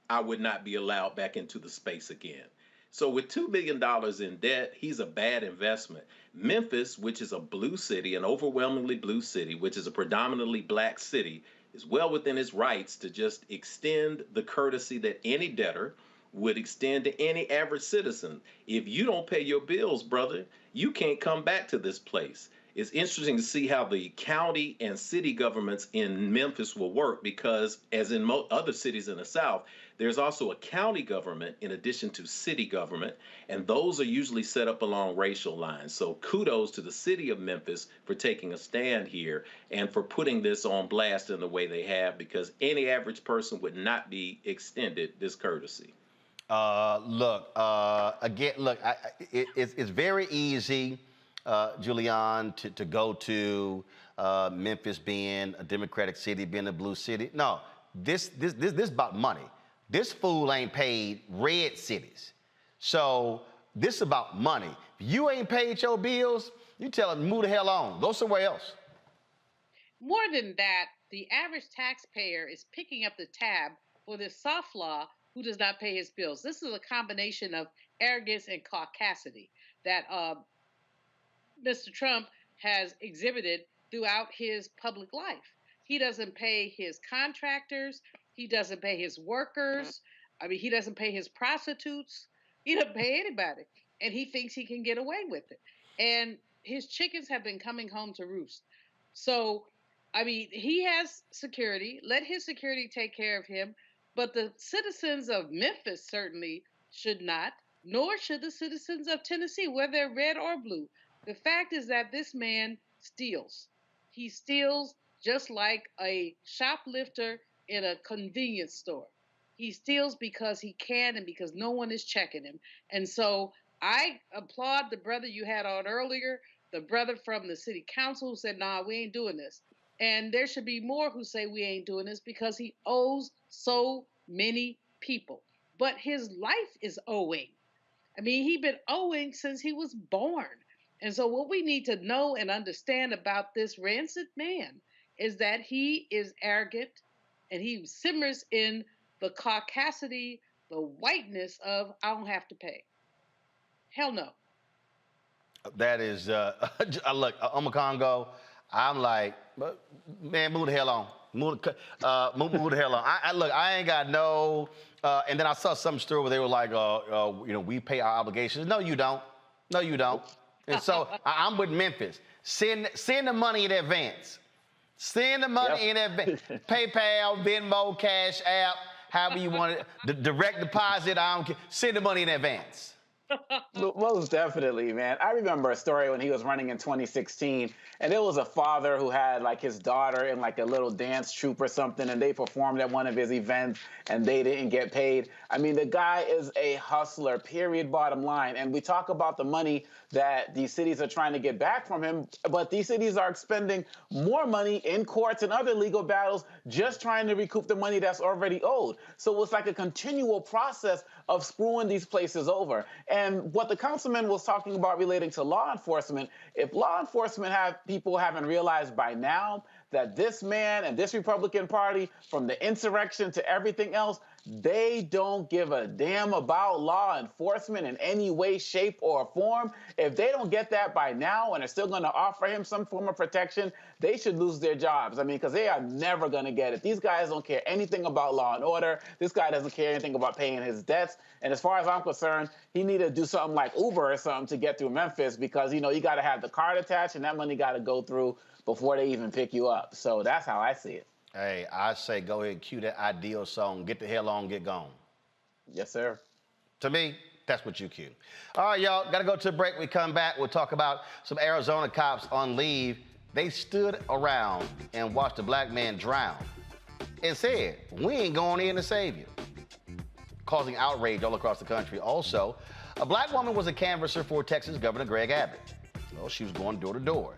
I would not be allowed back into the space again. So with $2 billion in debt, he's a bad investment. Memphis, which is a blue city, an overwhelmingly blue city, which is a predominantly black city, is well within its rights to just extend the courtesy that any debtor would extend to any average citizen. If you don't pay your bills, brother, you can't come back to this place. it's interesting to see how the county and city governments in Memphis will work, because as in other cities in the South, there's also a county government in addition to city government, and those are usually set up along racial lines. So kudos to the city of Memphis for taking a stand here and for putting this on blast in the way they have, because any average person would not be extended this courtesy. It's very easy, Julian, to go to Memphis being a Democratic city, being a blue city. No, this is about money. This fool ain't paid red cities. So this is about money. If you ain't paid your bills, you tell them, move the hell on. Go somewhere else. More than that, the average taxpayer is picking up the tab for this softlaw who does not pay his bills. This is a combination of arrogance and caucasity that Mr. Trump has exhibited throughout his public life. He doesn't pay his contractors. He doesn't pay his workers. I mean, he doesn't pay his prostitutes. He doesn't pay anybody. And he thinks he can get away with it. And his chickens have been coming home to roost. So, I mean, he has security. Let his security take care of him. But the citizens of Memphis certainly should not, nor should the citizens of Tennessee, whether they're red or blue. The fact is that this man steals. He steals just like a shoplifter in a convenience store. He steals because he can and because no one is checking him. And so I applaud the brother you had on earlier, the brother from the city council who said, nah, we ain't doing this. And there should be more who say we ain't doing this because he owes so many people. But his life is owing. I mean, he's been owing since he was born. And so what we need to know and understand about this rancid man is that he is arrogant and he simmers in the caucasity, the whiteness of I don't have to pay. Hell no. That is, look, I'm a Congo. I'm like, man, move the hell on. Move the hell on. I ain't got no, and then I saw some story where they were like, we pay our obligations. No, you don't. No, you don't. And so I'm with Memphis. Send the money in advance. Send the money in advance. PayPal, Venmo, Cash App, however you want it. The direct deposit, I don't care. Send the money in advance. Most definitely, man. I remember a story when he was running in 2016, and there was a father who had like his daughter in like a little dance troupe or something, and they performed at one of his events, and they didn't get paid. I mean, the guy is a hustler, period, bottom line. And we talk about the money that these cities are trying to get back from him, but these cities are expending more money in courts and other legal battles just trying to recoup the money that's already owed. So it's like a continual process of screwing these places over. And what the councilman was talking about relating to law enforcement, if law enforcement people haven't realized by now that this man and this Republican Party, from the insurrection to everything else, they don't give a damn about law enforcement in any way, shape, or form. If they don't get that by now and are still going to offer him some form of protection, they should lose their jobs. I mean, because they are never going to get it. These guys don't care anything about law and order. This guy doesn't care anything about paying his debts. And as far as I'm concerned, he need to do something like Uber or something to get through Memphis because, you got to have the card attached and that money got to go through before they even pick you up. So that's how I see it. Hey, I say go ahead and cue that ideal song. Get the hell on, get gone. Yes, sir. To me, that's what you cue. All right, y'all, got to go to a break. We come back, we'll talk about some Arizona cops on leave. They stood around and watched a black man drown and said, we ain't going in to save you, causing outrage all across the country. Also, a black woman was a canvasser for Texas Governor Greg Abbott. Well, she was going door to door.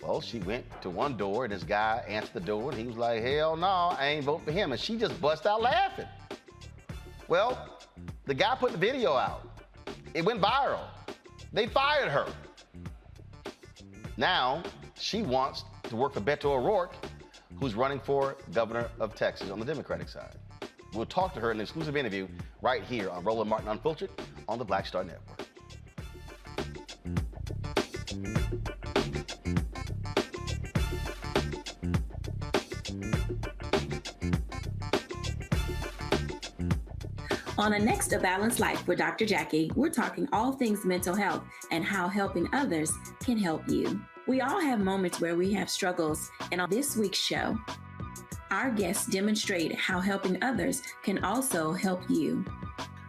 Well, she went to one door, and this guy answered the door, and he was like, hell no, I ain't voting for him. And she just bust out laughing. Well, the guy put the video out. It went viral. They fired her. Now, she wants to work for Beto O'Rourke, who's running for governor of Texas on the Democratic side. We'll talk to her in an exclusive interview right here on Roland Martin Unfiltered on the Black Star Network. On the next A Balanced Life with Dr. Jackie, we're talking all things mental health and how helping others can help you. We all have moments where we have struggles, and on this week's show, our guests demonstrate how helping others can also help you.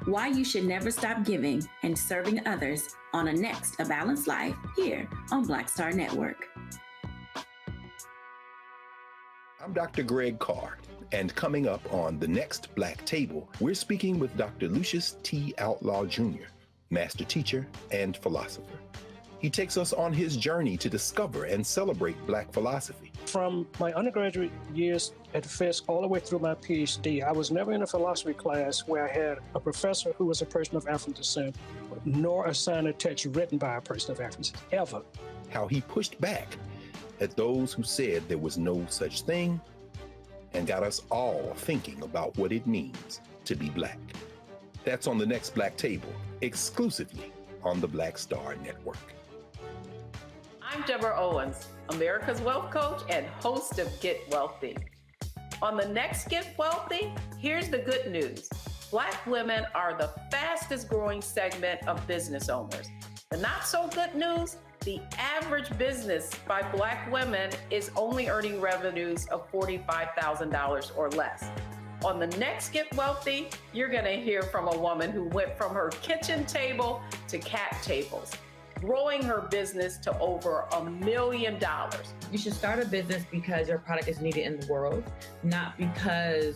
Why you should never stop giving and serving others on A Balanced Life here on Black Star Network. I'm Dr. Greg Carr, and coming up on The Next Black Table, we're speaking with Dr. Lucius T. Outlaw Jr., master teacher and philosopher. He takes us on his journey to discover and celebrate Black philosophy. From my undergraduate years at Fisk all the way through my PhD, I was never in a philosophy class where I had a professor who was a person of African descent, nor a sign of text written by a person of African descent, ever. How he pushed back at those who said there was no such thing and got us all thinking about what it means to be Black. That's on The Next Black Table, exclusively on the Black Star Network. I'm Deborah Owens, America's Wealth Coach and host of Get Wealthy. On the next Get Wealthy, here's the good news. Black women are the fastest growing segment of business owners. The not so good news, the average business by Black women is only earning revenues of $45,000 or less. On the next Get Wealthy, you're gonna hear from a woman who went from her kitchen table to cap tables, growing her business to over $1 million. You should start a business because your product is needed in the world, not because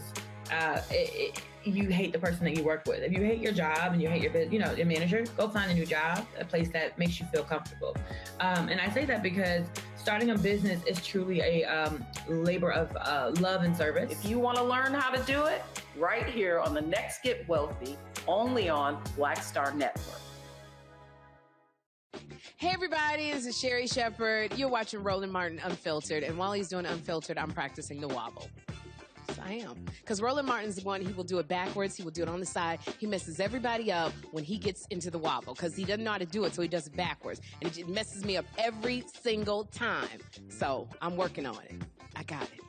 you hate the person that you work with. If you hate your job and you hate your manager, go find a new job, a place that makes you feel comfortable. And I say that because starting a business is truly a labor of love and service. If you want to learn how to do it, right here on the next Get Wealthy, only on Black Star Network. Hey everybody, this is Sherry Shepherd. You're watching Roland Martin Unfiltered, and while he's doing Unfiltered, I'm practicing the wobble. Yes, I am. Because Roland Martin's the one, he will do it backwards, he will do it on the side. He messes everybody up when he gets into the wobble, because he doesn't know how to do it, so he does it backwards. And it just messes me up every single time. So I'm working on it. I got it.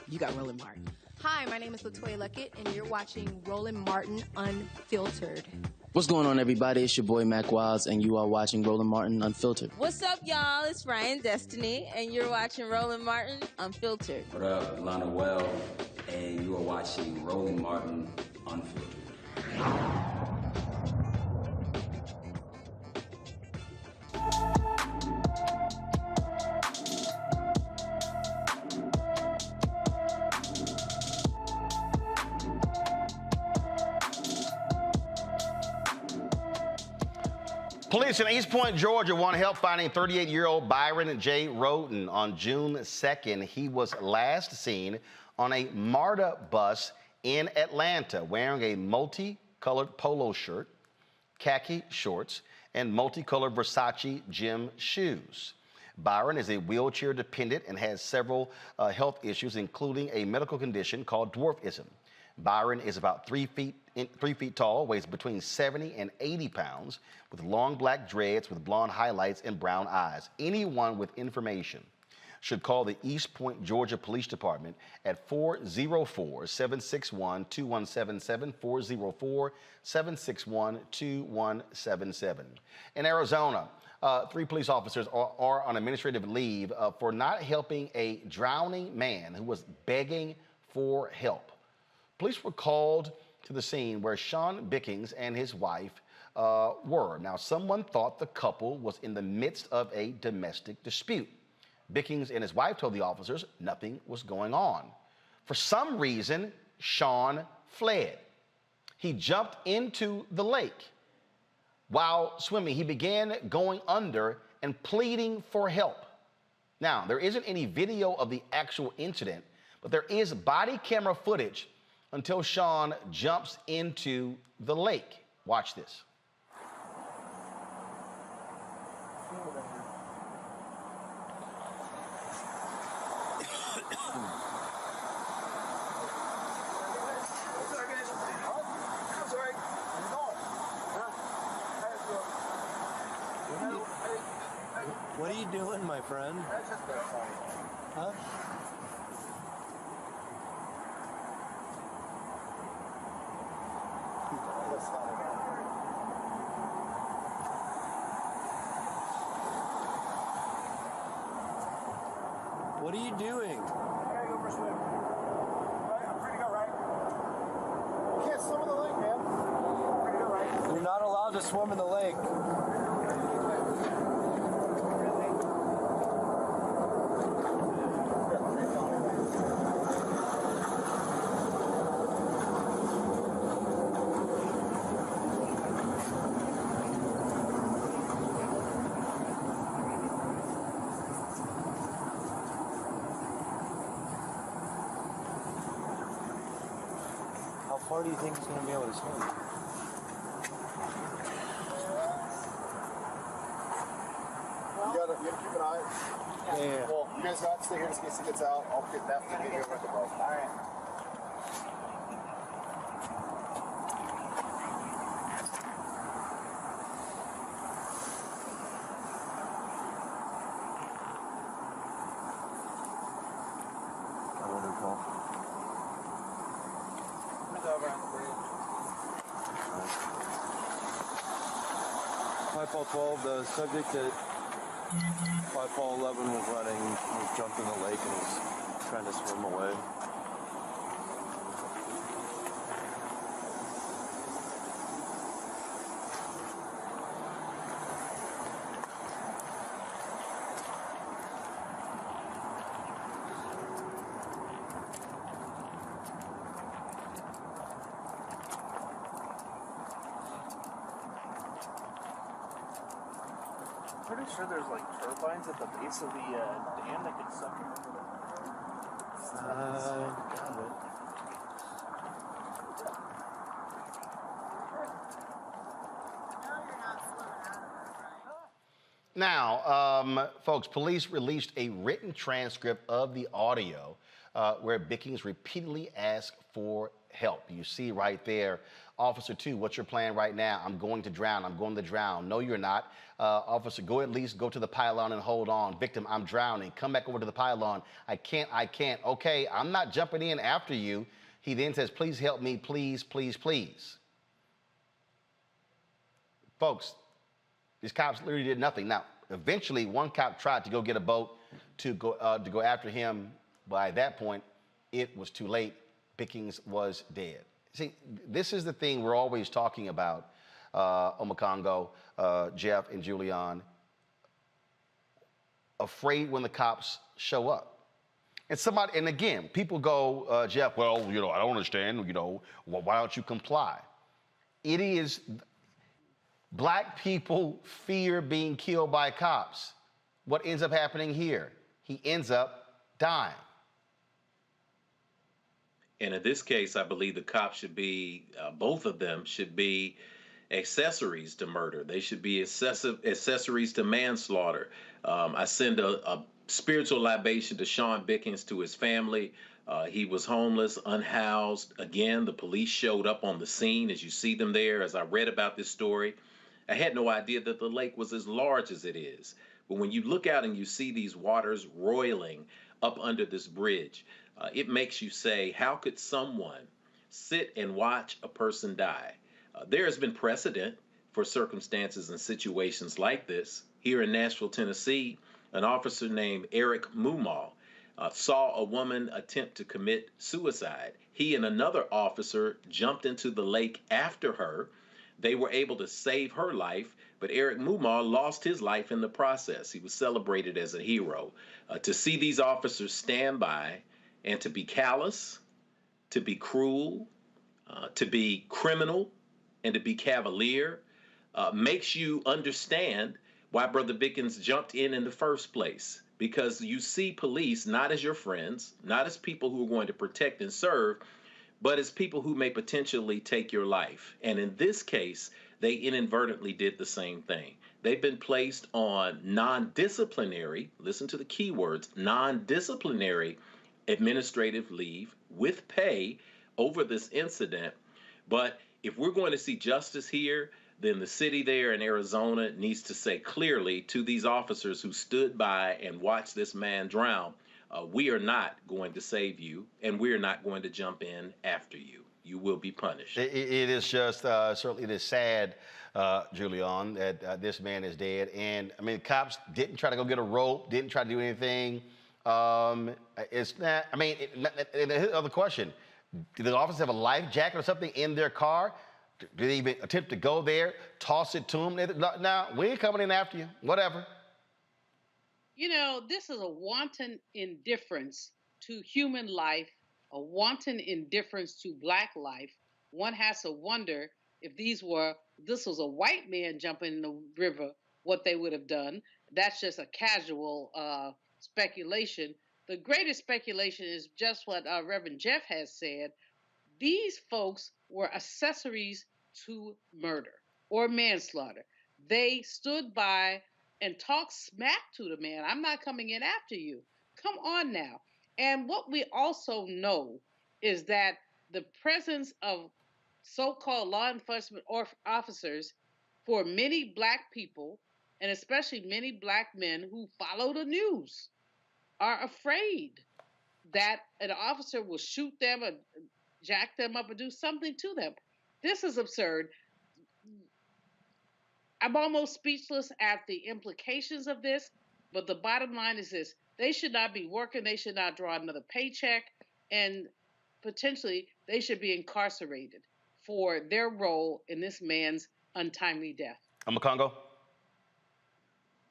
You got Roland Martin. Hi, my name is LaToya Luckett, and you're watching Roland Martin Unfiltered. What's going on, everybody? It's your boy, Mac Wiles, and you are watching Roland Martin Unfiltered. What's up, y'all? It's Ryan Destiny, and you're watching Roland Martin Unfiltered. What up, Lana Well, and you are watching Roland Martin Unfiltered. Police in East Point, Georgia want help finding 38-year-old Byron J. Roden. On June 2nd, he was last seen on a MARTA bus in Atlanta wearing a multicolored polo shirt, khaki shorts, and multicolored Versace gym shoes. Byron is a wheelchair dependent and has several health issues, including a medical condition called dwarfism. Byron is about 3 feet tall, weighs between 70 and 80 pounds, with long black dreads with blonde highlights and brown eyes. Anyone with information should call the East Point, Georgia Police Department at 404-761-2177, 404-761-2177. In Arizona, 3 police officers are on administrative leave for not helping a drowning man who was begging for help. Police were called to the scene where Sean Bickings and his wife were. Now, someone thought the couple was in the midst of a domestic dispute. Bickings and his wife told the officers nothing was going on. For some reason, Sean fled. He jumped into the lake. While swimming, he began going under and pleading for help. Now, there isn't any video of the actual incident, but there is body camera footage until Sean jumps into the lake. Watch this. What are you doing, my friend? Huh? What are you doing? I gotta go for a swim. Right? I'm free to go, right? You can't swim in the lake, man. I'm free to go, right? You're not allowed to swim in the lake. How far do you think he's going to be able to swim? You gotta keep an eye. Yeah. Well, you guys got to stay here in case he gets out. I'll get that to get here with the boat. All right. I wonder, Paul. I'm gonna go over on the bridge. Pipeball 12, the subject at Pipeball 11 was running, was jumped in the lake and was trying to swim away. Pretty sure there's like turbines at the base of the dam that could suck him into the. Got it. Now, folks, police released a written transcript of the audio where Bickings repeatedly asked for help. You see right there, Officer 2, what's your plan right now? I'm going to drown. I'm going to drown. No, you're not. Officer, go at least go to the pylon and hold on. Victim, I'm drowning. Come back over to the pylon. I can't. Okay, I'm not jumping in after you. He then says, please help me, please, please, please. Folks, these cops literally did nothing. Now, eventually, one cop tried to go get a boat to go after him. By that point, it was too late. Bickings was dead. See, this is the thing we're always talking about, Omakongo, Jeff, and Julian. Afraid when the cops show up. And again, people go, Jeff, well, I don't understand, why don't you comply? It is, black people fear being killed by cops. What ends up happening here? He ends up dying. And in this case, I believe the cops should be, both of them should be accessories to murder. They should be accessories to manslaughter. I send a spiritual libation to Sean Bickings, to his family. He was homeless, unhoused. Again, the police showed up on the scene, as you see them there. As I read about this story, I had no idea that the lake was as large as it is. But when you look out and you see these waters roiling up under this bridge, it makes you say, how could someone sit and watch a person die? There has been precedent for circumstances and situations like this. Here in Nashville, Tennessee, an officer named Eric Mumal saw a woman attempt to commit suicide. He and another officer jumped into the lake after her. They were able to save her life, but Eric Mumal lost his life in the process. He was celebrated as a hero. To see these officers stand by and to be callous, to be cruel, to be criminal, and to be cavalier makes you understand why Brother Bickings jumped in the first place. Because you see police not as your friends, not as people who are going to protect and serve, but as people who may potentially take your life. And in this case, they inadvertently did the same thing. They've been placed on non-disciplinary, listen to the key words, non-disciplinary administrative leave with pay over this incident. But if we're going to see justice here, then the city there in Arizona needs to say clearly to these officers who stood by and watched this man drown, we are not going to save you, and we're not going to jump in after you. You will be punished. It is just, certainly it is sad, Julian, that this man is dead. And, I mean, cops didn't try to go get a rope, didn't try to do anything. It's not, I mean, and the other question, do the officers have a life jacket or something in their car? Do they even attempt to go there, toss it to them? No, we ain't coming in after you, whatever. You know, this is a wanton indifference to human life, a wanton indifference to Black life. One has to wonder if this was a white man jumping in the river, what they would have done. That's just a casual speculation. The greatest speculation is just what Reverend Jeff has said. These folks were accessories to murder or manslaughter. They stood by and talked smack to the man. I'm not coming in after you. Come on now. And what we also know is that the presence of so-called law enforcement officers for many Black people, and especially many Black men who follow the news, are afraid that an officer will shoot them or jack them up or do something to them. This is absurd. I'm almost speechless at the implications of this, but the bottom line is this. They should not be working. They should not draw another paycheck, and potentially they should be incarcerated for their role in this man's untimely death. I'm a Congo.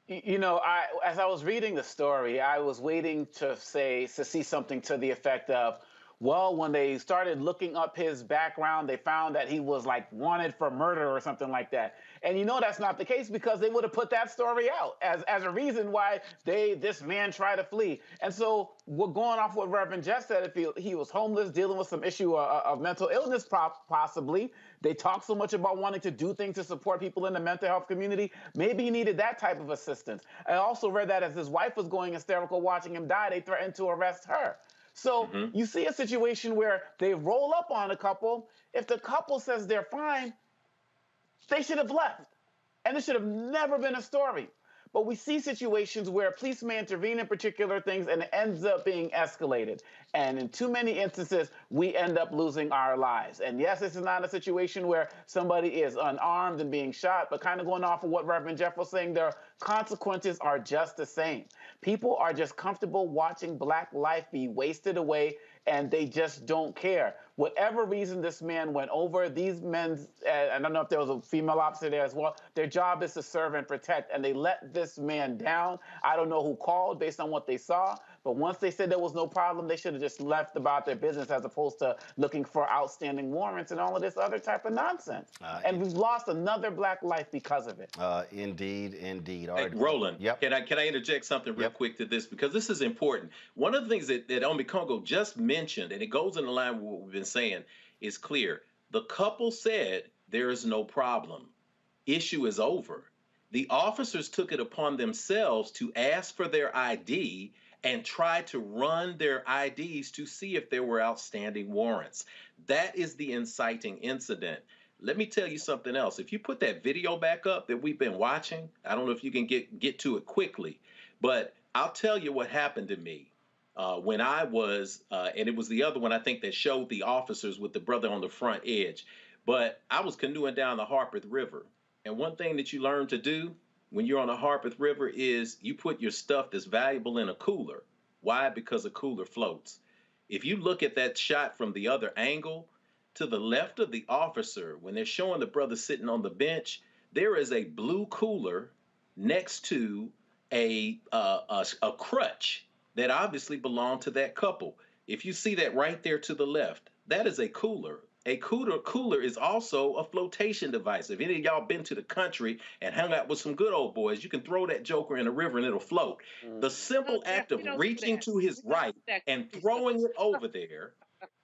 You know, as I was reading the story, I was waiting to see something to the effect of, well, when they started looking up his background, they found that he was like wanted for murder or something like that. And you know that's not the case, because they would have put that story out as a reason why this man tried to flee. And so we're going off what Reverend Jeff said. If he was homeless, dealing with some issue of mental illness, possibly. They talk so much about wanting to do things to support people in the mental health community. Maybe he needed that type of assistance. I also read that as his wife was going hysterical watching him die, they threatened to arrest her. So you see a situation where they roll up on a couple. If the couple says they're fine, they should have left. And it should have never been a story. But we see situations where police may intervene in particular things and it ends up being escalated. And in too many instances, we end up losing our lives. And yes, this is not a situation where somebody is unarmed and being shot, but kind of going off of what Reverend Jeff was saying, their consequences are just the same. People are just comfortable watching Black life be wasted away, and they just don't care. Whatever reason this man went over, these men, I don't know if there was a female officer there as well, their job is to serve and protect, and they let this man down. I don't know who called based on what they saw, but once they said there was no problem, they should have just left about their business as opposed to looking for outstanding warrants and all of this other type of nonsense. And we've lost another Black life because of it. Indeed, indeed. All Hey, right. Roland, Yep. can I interject something real quick to this? Because this is important. One of the things that Omi Congo just mentioned, and it goes in the line with what we've been saying, is clear. The couple said there is no problem. Issue is over. The officers took it upon themselves to ask for their ID and try to run their IDs to see if there were outstanding warrants. That is the inciting incident. Let me tell you something else. If you put that video back up that we've been watching, I don't know if you can get to it quickly, but I'll tell you what happened to me when I was, and it was the other one I think that showed the officers with the brother on the front edge, but I was canoeing down the Harpeth River. And one thing that you learn to do when you're on the Harpeth River is you put your stuff that's valuable in a cooler. Why? Because a cooler floats. If you look at that shot from the other angle, to the left of the officer, when they're showing the brother sitting on the bench, there is a blue cooler next to a crutch that obviously belonged to that couple. If you see that right there to the left, that is a cooler. A cooler is also a flotation device. If any of y'all been to the country and hung out with some good old boys, you can throw that joker in the river and it'll float. The simple act of reaching to his right and throwing it over there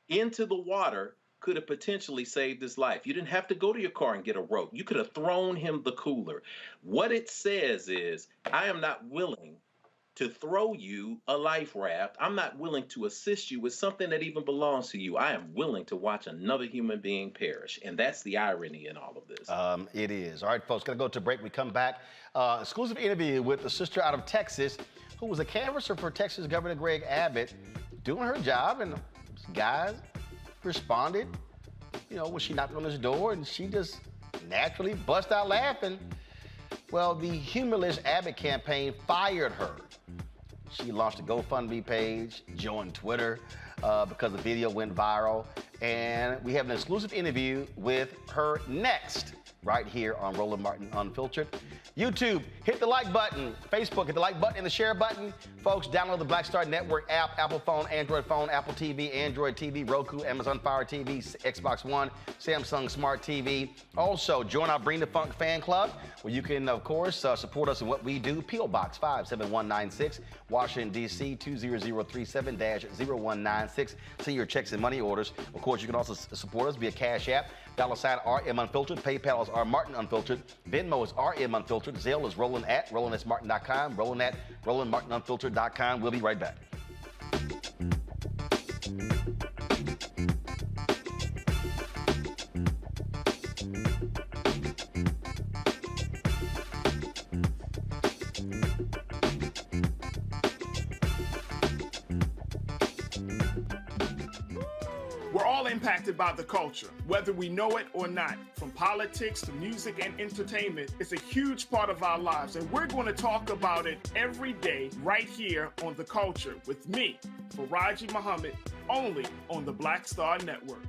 into the water could have potentially saved his life. You didn't have to go to your car and get a rope. You could have thrown him the cooler. What it says is, I am not willing to throw you a life raft. I'm not willing to assist you with something that even belongs to you. I am willing to watch another human being perish. And that's the irony in all of this. It is. All right, folks, gonna go to break. We come back. Exclusive interview with the sister out of Texas who was a canvasser for Texas Governor Greg Abbott, doing her job, and guys responded, you know, when she knocked on his door, and she just naturally bust out laughing. Well, the humorless Abbott campaign fired her. She launched a GoFundMe page, joined Twitter because the video went viral. And we have an exclusive interview with her next, right here on Roland Martin Unfiltered. YouTube, hit the like button. Facebook, hit the like button and the share button. Folks, download the Black Star Network app, Apple phone, Android phone, Apple TV, Android TV, Roku, Amazon Fire TV, Xbox One, Samsung Smart TV. Also, join our Bring the Funk fan club, where you can, of course, support us in what we do. P.O. Box 57196, Washington, D.C. 20037-0196. See your checks and money orders. Of course, you can also support us via Cash App, $RM Unfiltered. PayPal is R Martin Unfiltered. Venmo is RM Unfiltered. Zelle is roland@rolandsmartin.com. roland@rolandmartinunfiltered.com. We'll be right back. We're all impacted by the culture, whether we know it or not. From politics to music and entertainment, it's a huge part of our lives, and we're going to talk about it every day right here on The Culture with me, Faraji Muhammad, only on the Black Star Network.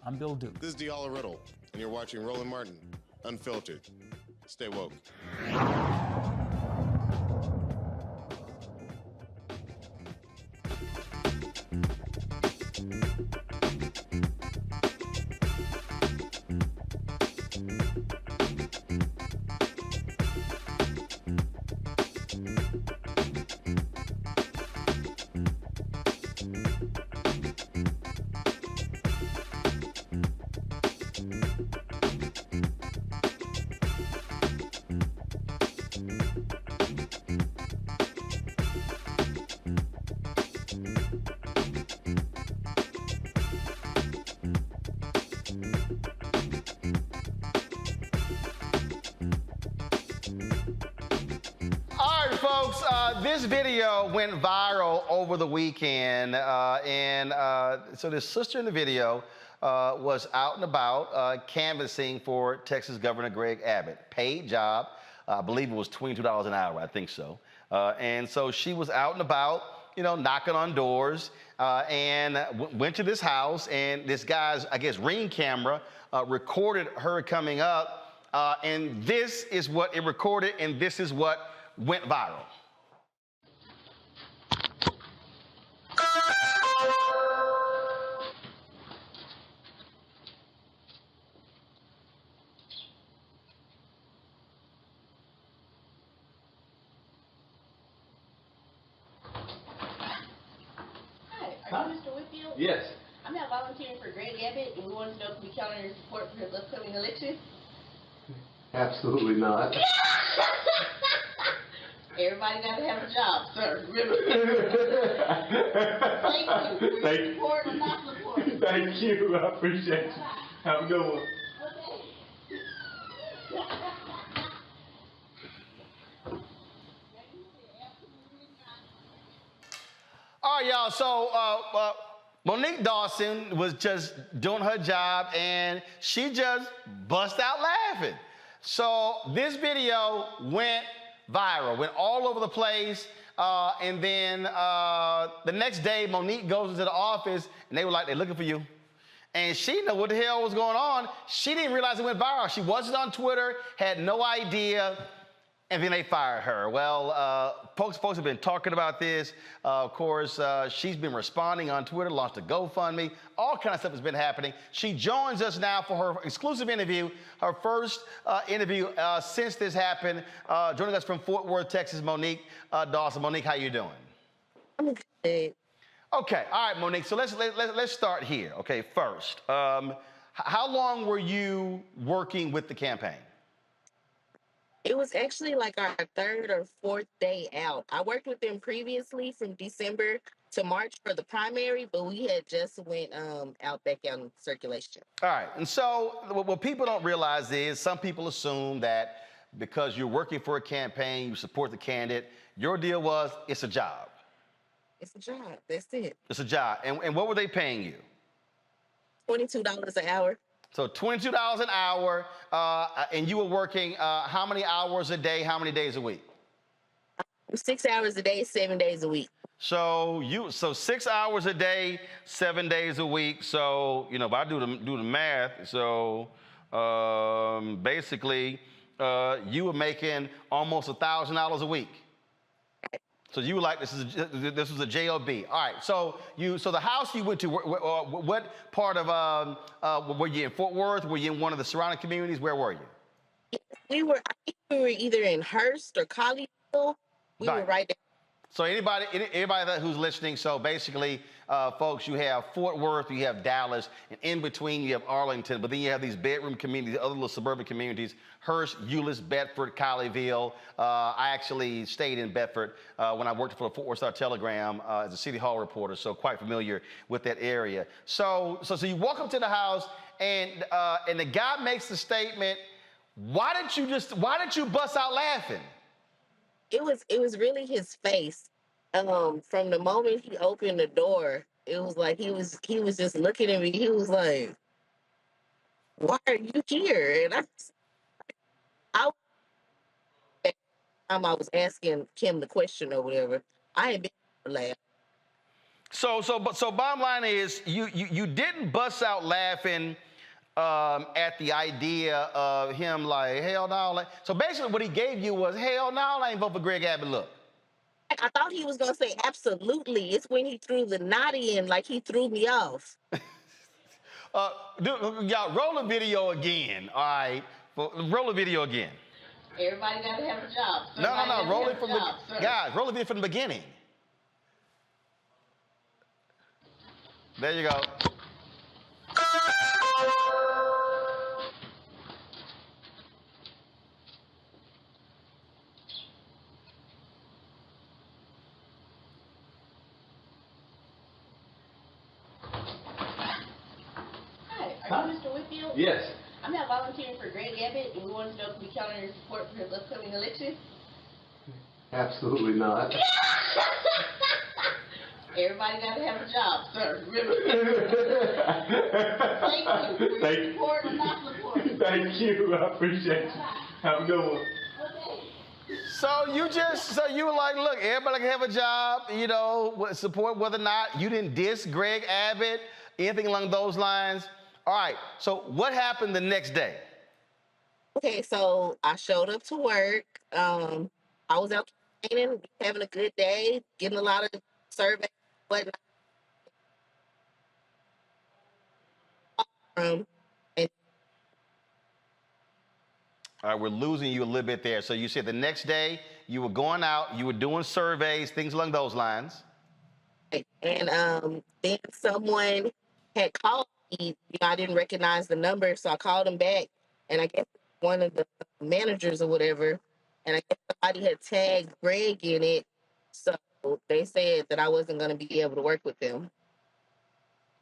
I'm Bill Duke. This is Diala Riddle, and you're watching Roland Martin Unfiltered. Stay woke. Folks, this video went viral over the weekend, so this sister in the video was out and about canvassing for Texas Governor Greg Abbott. Paid job, I believe it was $22 an hour, I think so. And so she was out and about, you know, knocking on doors, and went to this house, and this guy's, I guess, Ring camera recorded her coming up, and this is what it recorded, and this is what went viral. Hi, are you Mr. Whitfield? Yes. I'm not volunteering for Greg Abbott, and we wanted to know if we count on your support for his upcoming election. Absolutely not. Everybody got to have a job, sir. Remember? Thank you for your support or not support. Thank you. I appreciate you. Have a good one. All right, y'all. So Monique Dawson was just doing her job, and she just bust out laughing. So this video went viral, went all over the place, and then the next day, Monique goes into the office, and they were like, they're looking for you. And she didn't know what the hell was going on. She didn't realize it went viral. She wasn't on Twitter, had no idea, and then they fired her. Well, folks have been talking about this. Of course, she's been responding on Twitter, launched a GoFundMe. All kind of stuff has been happening. She joins us now for her exclusive interview, her first interview since this happened. Joining us from Fort Worth, Texas, Monique Dawson. Monique, how you doing? I'm good. Okay, all right, Monique. So let's start here. Okay, first, how long were you working with the campaign? It was actually like our third or fourth day out. I worked with them previously from December to March for the primary, but we had just went back out in circulation. All right, and so what people don't realize is some people assume that because you're working for a campaign, you support the candidate, your deal was it's a job. It's a job. That's it. It's a job. And what were they paying you? $22 an hour. So $22 an hour, and you were working how many hours a day, how many days a week? 6 hours a day, 7 days a week. So 6 hours a day, 7 days a week. So, you know, if I do the math, so basically you were making almost $1,000 a week. So you were like, this was a job. All right. So the house you went to, what part of were you in Fort Worth? Were you in one of the surrounding communities? Where were you? I think we were either in Hearst or Colleyville. We were right there. So anybody who's listening, so basically, folks, you have Fort Worth, you have Dallas, and in between you have Arlington, but then you have these bedroom communities, other little suburban communities, Hearst, Euless, Bedford, Colleyville. I actually stayed in Bedford when I worked for the Fort Worth Star-Telegram as a City Hall reporter, so quite familiar with that area. So you walk up to the house, and the guy makes the statement, why did you bust out laughing? It was really his face. From the moment he opened the door, it was like he was just looking at me. He was like, "Why are you here?" And I was asking Kim the question or whatever. I had been laughing. So bottom line is you didn't bust out laughing at the idea of him like, hell no. So basically what he gave you was, hell no, I ain't vote for Greg Abbott, look. I thought he was going to say absolutely. It's when he threw the naughty in, like he threw me off. Y'all, roll the video again, all right? Roll the video again. Everybody got to have a job. No, roll it from the, guys, roll the video from the beginning. There you go. Are you Mr. Whitfield? Yes. I'm not volunteering for Greg Abbott, and we wanted to know if we count on your support for his upcoming election. Absolutely not. Everybody got to have a job, sir. Remember. Thank you. Thank you. Support or not support. Thank you. I appreciate you. Have a good one. So you were like, look, everybody can have a job, you know, support whether or not you didn't diss Greg Abbott, anything along those lines. All right, so what happened the next day? Okay, so I showed up to work. I was out training, having a good day, getting a lot of surveys, whatnot. And all right, we're losing you a little bit there. So you said the next day you were going out, you were doing surveys, things along those lines. And then someone had called me. You know, I didn't recognize the number, so I called him back. And I guess one of the managers or whatever, and I guess somebody had tagged Greg in it. So they said that I wasn't going to be able to work with them.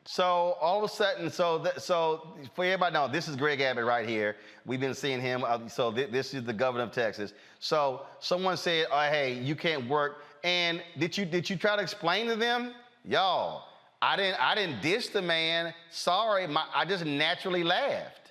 So all of a sudden, so for everybody to know, this is Greg Abbott right here. We've been seeing him. So this is the governor of Texas. So someone said, "Oh, hey, you can't work." And did you try to explain to them, y'all? I didn't diss the man. Sorry, I just naturally laughed.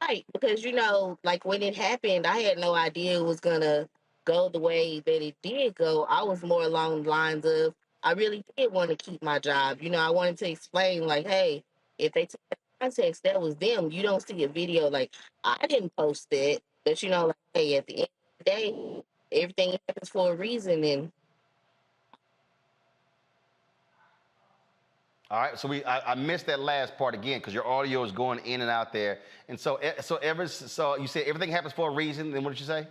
Right, because you know, like when it happened, I had no idea it was gonna go the way that it did go. I was more along the lines of, I really did want to keep my job. You know, I wanted to explain, like, hey, if they took the context, that was them. You don't see a video. Like, I didn't post it. But, you know, like, hey, at the end of the day, everything happens for a reason. And all right, so I missed that last part again because your audio is going in and out there. And so you said everything happens for a reason. Then what did you say?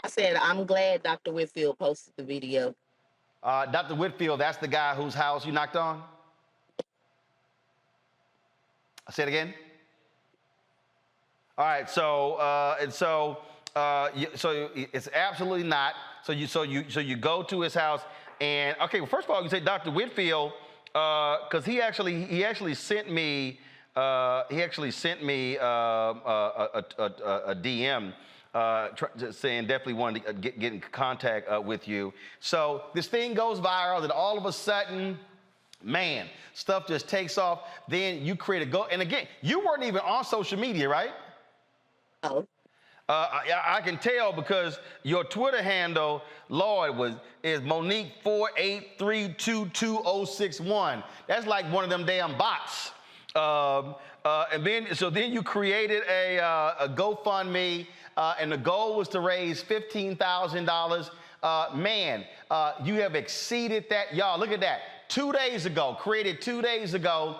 I said, I'm glad Dr. Whitfield posted the video. Dr. Whitfield, that's the guy whose house you knocked on? Say it again. All right, so it's absolutely not. So you go to his house, and okay. Well, first of all, you say Dr. Whitfield, because he actually sent me a DM. Saying definitely wanted to get in contact with you. So this thing goes viral, and all of a sudden, Man, stuff just takes off. Then you create a goal. And again, you weren't even on social media, right? Oh. I can tell because your Twitter handle, Lord, is Monique48322061. That's like one of them damn bots. And then you created a GoFundMe, and the goal was to raise $15,000. Man, you have exceeded that. Y'all, look at that. 2 days ago, created 2 days ago,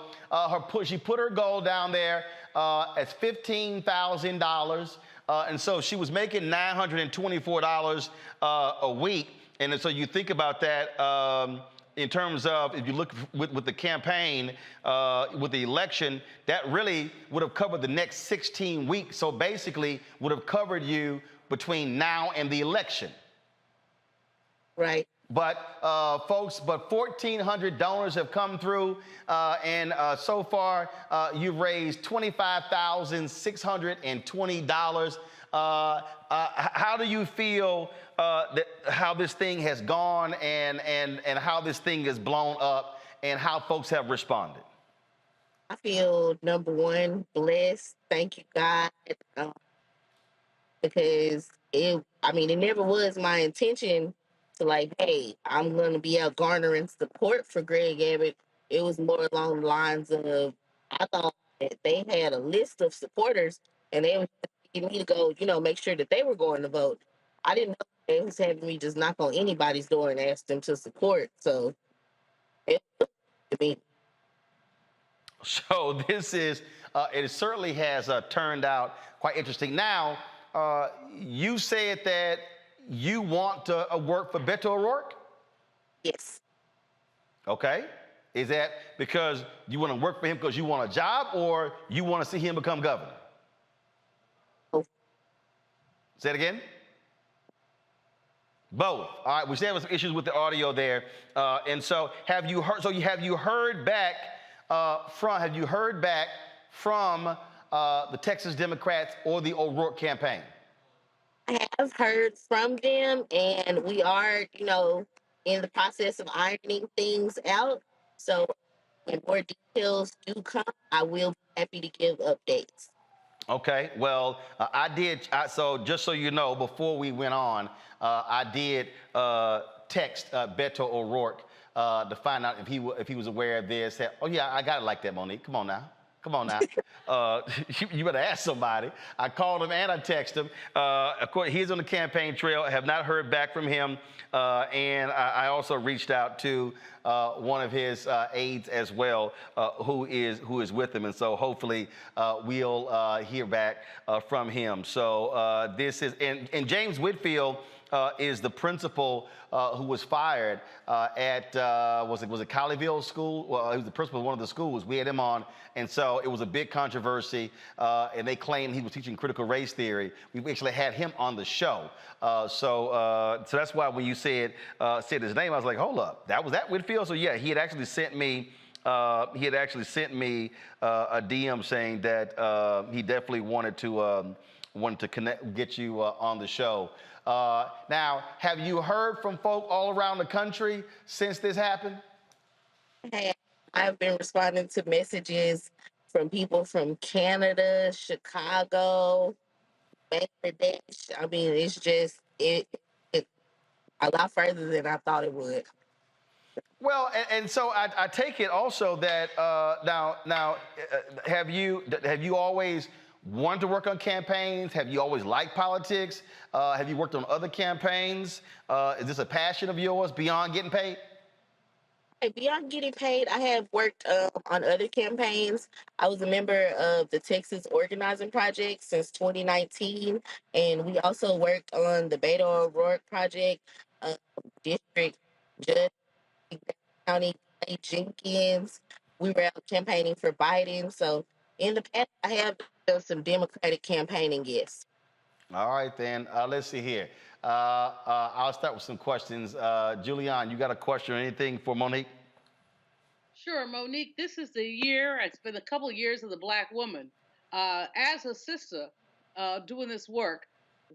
she put her goal down there as $15,000. And so she was making $924 a week. And so you think about that in terms of, if you look with the campaign, with the election, that really would have covered the next 16 weeks. So basically would have covered you between now and the election. Right. But folks, 1,400 donors have come through, and so far you've raised $25,620. How do you feel how this thing has gone, and how this thing is blown up, and how folks have responded? I feel, number one, blessed. Thank you, God, because it never was my intention to like, hey, I'm going to be out garnering support for Greg Abbott. It was more along the lines of, I thought that they had a list of supporters and they were asking me to go, make sure that they were going to vote. I didn't know they was having me just knock on anybody's door and ask them to support. So it to me. So this is, it certainly has turned out quite interesting. Now, you said that you want to work for Beto O'Rourke? Yes. Okay. Is that because you want to work for him because you want a job, or you want to see him become governor? Both. Say it again? Both. All right. We still have some issues with the audio there. And so have you heard back from the Texas Democrats or the O'Rourke campaign? I have heard from them, and we are, in the process of ironing things out. So when more details do come, I will be happy to give updates. Okay, well, so just so you know, before we went on, I did text Beto O'Rourke to find out if he was aware of this. Oh yeah, I got it like that, Monique. Come on now. You better ask somebody. I called him and I texted him. Of course, he's on the campaign trail. I have not heard back from him. And I also reached out to one of his aides as well, who is with him. And so hopefully we'll hear back from him. So this is, and James Whitfield is the principal who was fired at, was it Colleyville School? Well, he was the principal of one of the schools. We had him on, and so it was a big controversy, and they claimed he was teaching critical race theory. We actually had him on the show. So that's why when you said his name, I was like, hold up, was that Whitfield? So yeah, he had actually sent me a DM saying that he definitely wanted to get you on the show. Now, have you heard from folk all around the country since this happened? I've been responding to messages from people from Canada, Chicago, Bangladesh. I mean, it's just it a lot further than I thought it would. Well, and so I take it also that now have you always wanted to work on campaigns? Have you always liked politics? Have you worked on other campaigns? Is this a passion of yours beyond getting paid? Beyond getting paid, I have worked on other campaigns. I was a member of the Texas Organizing Project since 2019, and we also worked on the Beto O'Rourke Project, District Judge, County Jenkins. We were out campaigning for Biden. So in the past, I have done some Democratic campaigning, yes. All right, then. Let's see here. I'll start with some questions. Julianne, you got a question or anything for Monique? Sure, Monique. This is the year, it's been a couple of years of the Black woman. As a sister doing this work,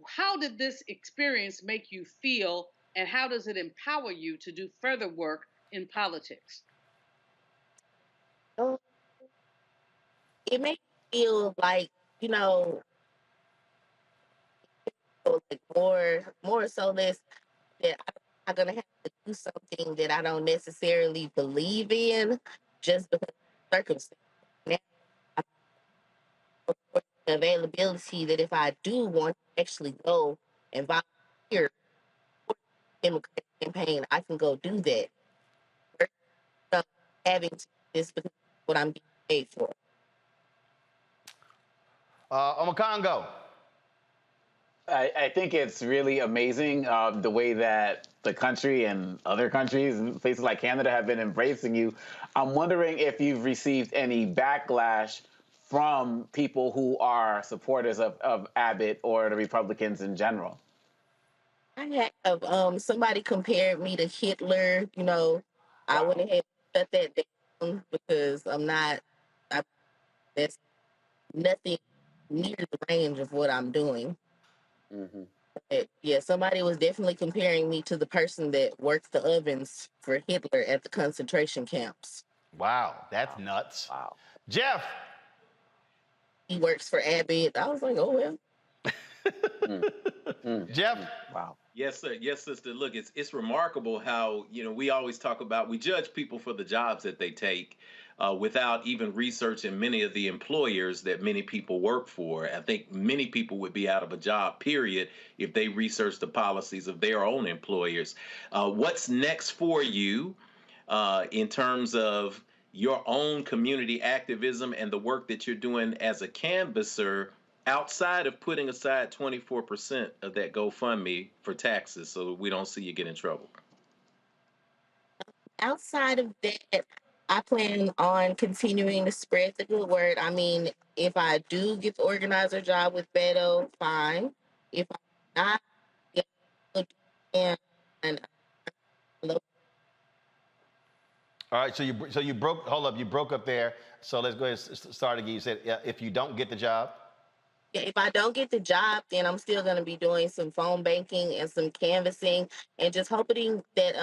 how did this experience make you feel, and how does it empower you to do further work in politics? it makes me feel like, you know, like more so less that I'm not gonna have to do something that I don't necessarily believe in just because of circumstances. Now, I have the availability that if I do want to actually go and volunteer for the Democratic campaign, I can go do that. Versus having to do this because of what I'm being paid for. Omakongo. I think it's really amazing the way that the country and other countries and places like Canada have been embracing you. I'm wondering if you've received any backlash from people who are supporters of Abbott or the Republicans in general. I have somebody compared me to Hitler. You know, I went ahead and shut that down because that's nothing near the range of what I'm doing. Mm-hmm. But yeah, somebody was definitely comparing me to the person that worked the ovens for Hitler at the concentration camps. Wow, that's nuts. Wow. Jeff. He works for Abbott. I was like, oh, well. Jeff? Wow. Yes, sir. Yes, sister. Look, it's remarkable how, we always talk about, we judge people for the jobs that they take without even researching many of the employers that many people work for. I think many people would be out of a job, period, if they researched the policies of their own employers. What's next for you in terms of your own community activism and the work that you're doing as a canvasser outside of putting aside 24% of that GoFundMe for taxes so we don't see you get in trouble? Outside of that, I plan on continuing to spread the good word. I mean, if I do get the organizer job with Beto, fine. If I'm not, and All right, so you broke. Hold up, you broke up there. So let's go ahead and start again. You said if you don't get the job. yeah, if I don't get the job, then I'm still going to be doing some phone banking and some canvassing, and just hoping that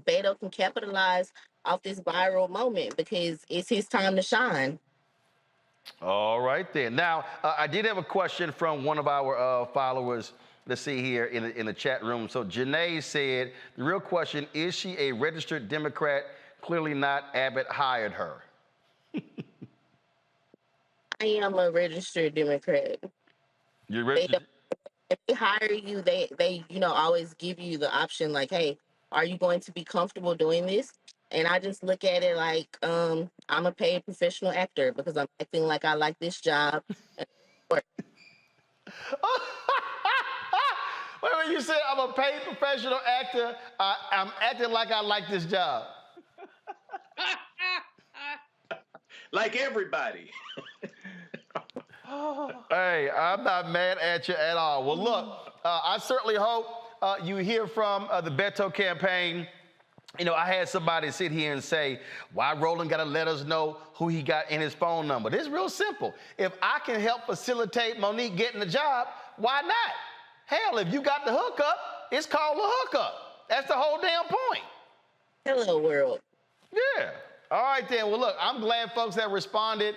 Beto can capitalize off this viral moment because it's his time to shine. All right then. Now, I did have a question from one of our followers. Let's see here in the chat room. So Janae said, the real question, is she a registered Democrat? Clearly not. Abbott hired her. I am a registered Democrat. You're registered? If they hire you, they always give you the option like, hey, are you going to be comfortable doing this? And I just look at it like I'm a paid professional actor because I'm acting like I like this job. Wait, you said I'm a paid professional actor. I'm acting like I like this job. Like everybody. Hey, I'm not mad at you at all. Well, look, I certainly hope you hear from the Beto campaign. I had somebody sit here and say, why Roland got to let us know who he got in his phone number? This is real simple. If I can help facilitate Monique getting the job, why not? Hell, if you got the hookup, it's called a hookup. That's the whole damn point. Hello, world. Yeah. All right, then. Well, look, I'm glad folks that responded.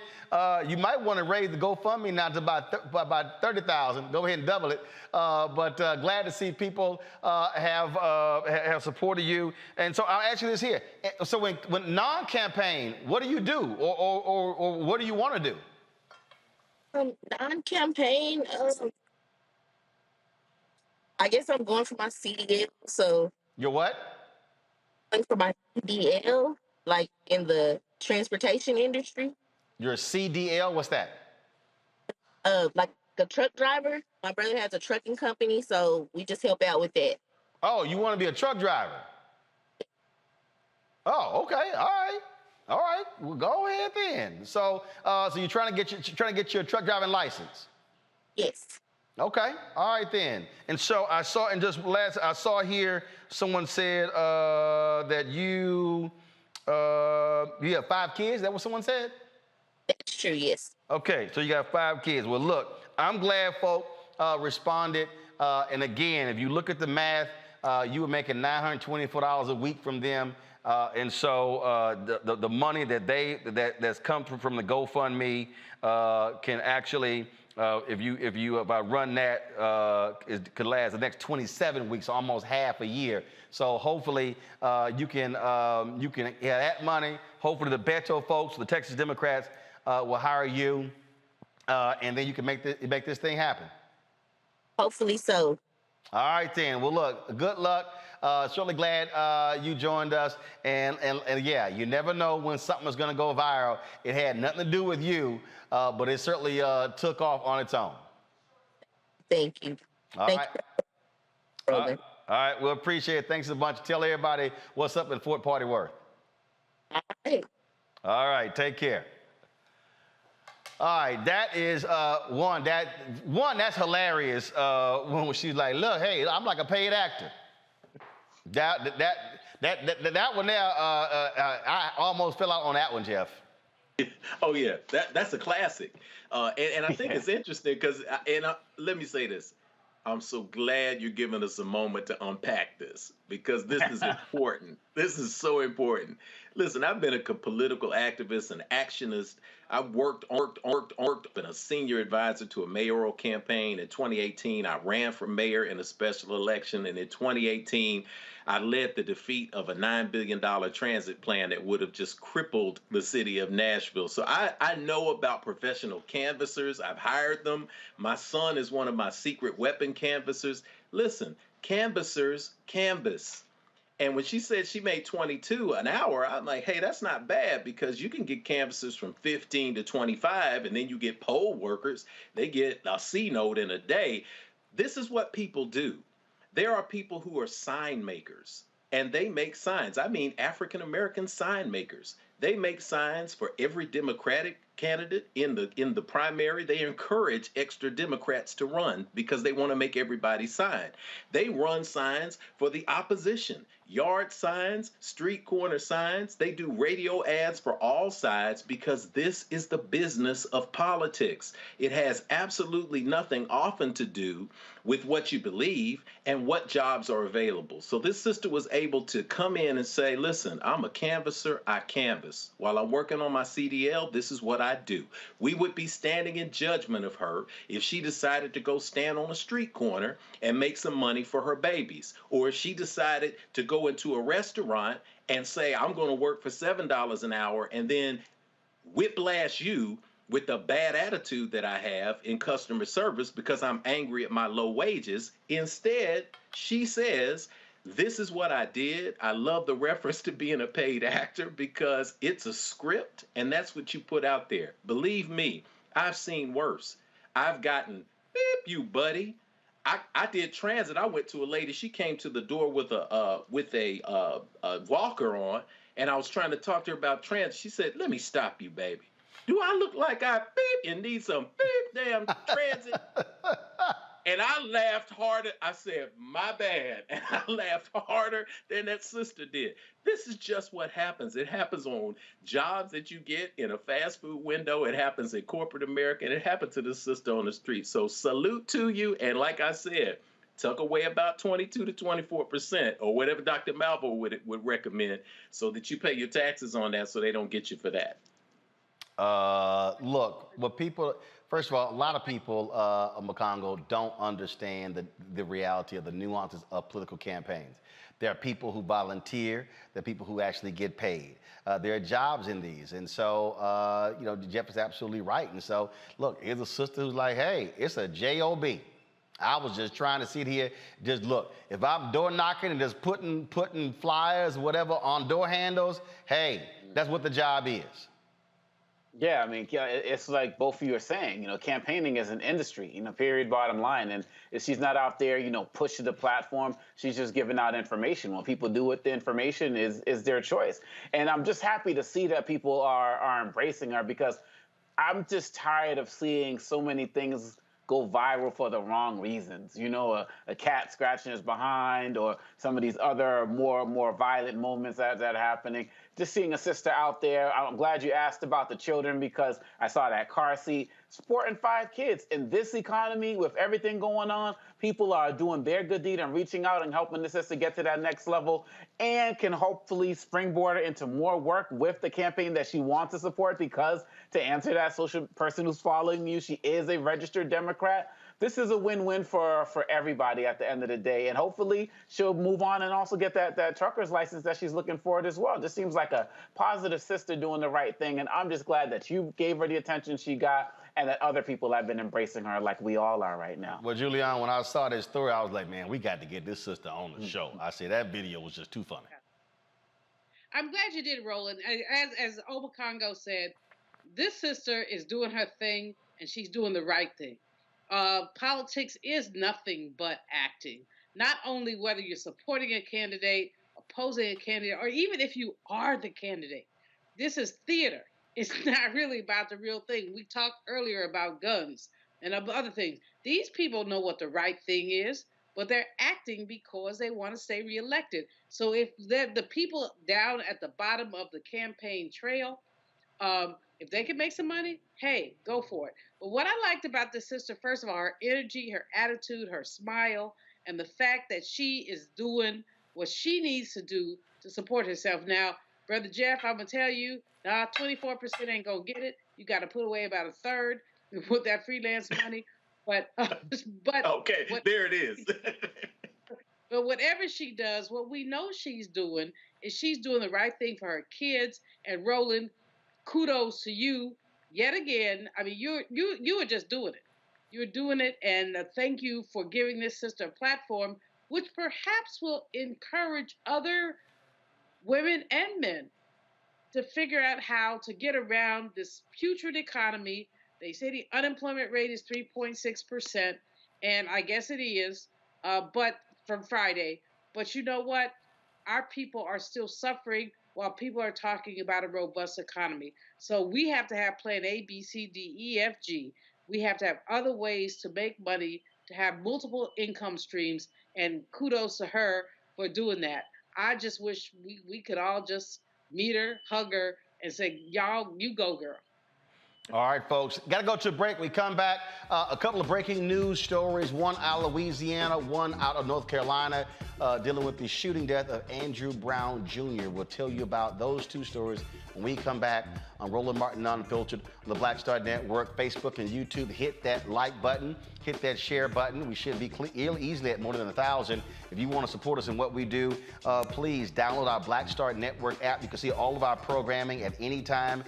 You might want to raise the GoFundMe now to about $30,000. Go ahead and double it. But glad to see people have supported you. And so I'll ask you this here. So when non-campaign, what do you do, or what do you want to do? Non-campaign, I guess I'm going for my CDL. So your what? Going for my CDL. Like in the transportation industry. Your CDL, what's that? Like a truck driver. My brother has a trucking company, so we just help out with that. Oh, you want to be a truck driver? Oh, okay, all right. Well, go ahead then. So you're trying to get your truck driving license? Yes. Okay, all right then. And so I saw here someone said that you have 5 kids? Is that what someone said? That's true, yes. Okay, so you got 5 kids. Well, look, I'm glad folk responded. And again, if you look at the math, you were making $924 a week from them. And so the money that's come from the GoFundMe can actually, if I run that, it could last the next 27 weeks, almost half a year. So hopefully you can have that money. Hopefully the Beto folks, the Texas Democrats, will hire you, and then you can make this thing happen. Hopefully so. All right, then. Well, look, good luck. Certainly glad you joined us. And yeah, you never know when something is going to go viral. It had nothing to do with you, but it certainly took off on its own. Thank you. All Thank right. you. All right. We'll appreciate it. Thanks a bunch. Tell everybody what's up in Fort Party Worth. All right. Take care. All right, that is one. That's hilarious. When she's like, "Look, hey, I'm like a paid actor." That one there, I almost fell out on that one, Jeff. Oh yeah, that's a classic. And I think it's interesting because, let me say this. I'm so glad you're giving us a moment to unpack this because this is important. This is so important. Listen, I've been a political activist and actionist. I've worked, been a senior advisor to a mayoral campaign. In 2018, I ran for mayor in a special election. And in 2018, I led the defeat of a $9 billion transit plan that would have just crippled the city of Nashville. So I know about professional canvassers. I've hired them. My son is one of my secret weapon canvassers. Listen, canvassers canvass. And when she said she made $22 an hour, I'm like, hey, that's not bad because you can get canvassers from 15 to 25, and then you get poll workers. They get a C note in a day. This is what people do. There are people who are sign makers, and they make signs. I mean, African-American sign makers. They make signs for every Democratic candidate in the primary. They encourage extra Democrats to run because they want to make everybody sign. They run signs for the opposition, yard signs, street corner signs. They do radio ads for all sides because this is the business of politics. It has absolutely nothing often to do with what you believe and what jobs are available. So this sister was able to come in and say, listen, I'm a canvasser, I canvass. While I'm working on my CDL, this is what I do. We would be standing in judgment of her if she decided to go stand on a street corner and make some money for her babies, or if she decided to go into a restaurant and say, I'm going to work for $7 an hour and then whiplash you with the bad attitude that I have in customer service because I'm angry at my low wages. Instead, she says, this is what I did. I love the reference to being a paid actor because it's a script and that's what you put out there. Believe me, I've seen worse. I've gotten, beep you buddy. I did transit. I went to a lady. She came to the door with a walker on, and I was trying to talk to her about transit. She said, let me stop you, baby. Do I look like I beep and need some beep damn transit? And I laughed harder. I said, my bad. And I laughed harder than that sister did. This is just what happens. It happens on jobs that you get in a fast food window. It happens in corporate America. And it happened to this sister on the street. So salute to you. And like I said, tuck away about 22 to 24% or whatever Dr. Malvo would recommend so that you pay your taxes on that so they don't get you for that. Look, what people, first of all, a lot of people, Makongo, don't understand the reality of the nuances of political campaigns. There are people who volunteer. There are people who actually get paid. There are jobs in these. And so, Jeff is absolutely right. And so, look, here's a sister who's like, hey, it's a job. I was just trying to sit here, just look, if I'm door knocking and just putting flyers, whatever, on door handles, hey, that's what the job is. Yeah, I mean, it's like both of you are saying, campaigning is an industry, period, bottom line. And if she's not out there, pushing the platform, she's just giving out information. What people do with the information is their choice. And I'm just happy to see that people are embracing her because I'm just tired of seeing so many things go viral for the wrong reasons. A cat scratching his behind or some of these other more violent moments that are happening. just seeing a sister out there. I'm glad you asked about the children because I saw that car seat. Supporting 5 kids in this economy with everything going on, people are doing their good deed and reaching out and helping the sister get to that next level and can hopefully springboard her into more work with the campaign that she wants to support because, to answer that social person who's following you, she is a registered Democrat. This is a win-win for everybody at the end of the day. And hopefully she'll move on and also get that trucker's license that she's looking for as well. Just seems like a positive sister doing the right thing. And I'm just glad that you gave her the attention she got and that other people have been embracing her like we all are right now. Well, Julian, when I saw this story, I was like, man, we got to get this sister on the show. I said, that video was just too funny. I'm glad you did, Roland. As Oba Congo said, this sister is doing her thing and she's doing the right thing. Politics is nothing but acting. Not only whether you're supporting a candidate, opposing a candidate, or even if you are the candidate. This is theater. It's not really about the real thing. We talked earlier about guns and other things. These people know what the right thing is, but they're acting because they want to stay reelected. So if the people down at the bottom of the campaign trail, if they can make some money, hey, go for it. But what I liked about this sister, first of all, her energy, her attitude, her smile, and the fact that she is doing what she needs to do to support herself. Now, Brother Jeff, I'm going to tell you, 24% ain't going to get it. You got to put away about a third with that freelance money. But okay, there it is. But whatever she does, what we know she's doing is she's doing the right thing for her kids. And Roland, kudos to you yet again. I mean, you are just doing it. You're doing it, and thank you for giving this sister a platform, which perhaps will encourage other women and men to figure out how to get around this putrid economy. They say the unemployment rate is 3.6%, and I guess it is, but from Friday. But you know what? Our people are still suffering while people are talking about a robust economy. So we have to have plan A, B, C, D, E, F, G. We have to have other ways to make money, to have multiple income streams, and kudos to her for doing that. I just wish we could all just meet her, hug her, and say, y'all, you go, girl. All right, folks, got to go to a break. We come back, a couple of breaking news stories, one out of Louisiana, one out of North Carolina, dealing with the shooting death of Andrew Brown Jr. We'll tell you about those two stories when we come back on Roland Martin Unfiltered on the Black Star Network, Facebook and YouTube. Hit that like button, hit that share button. We should be easily at more than 1,000. If you want to support us in what we do, please download our Black Star Network app. You can see all of our programming at any time,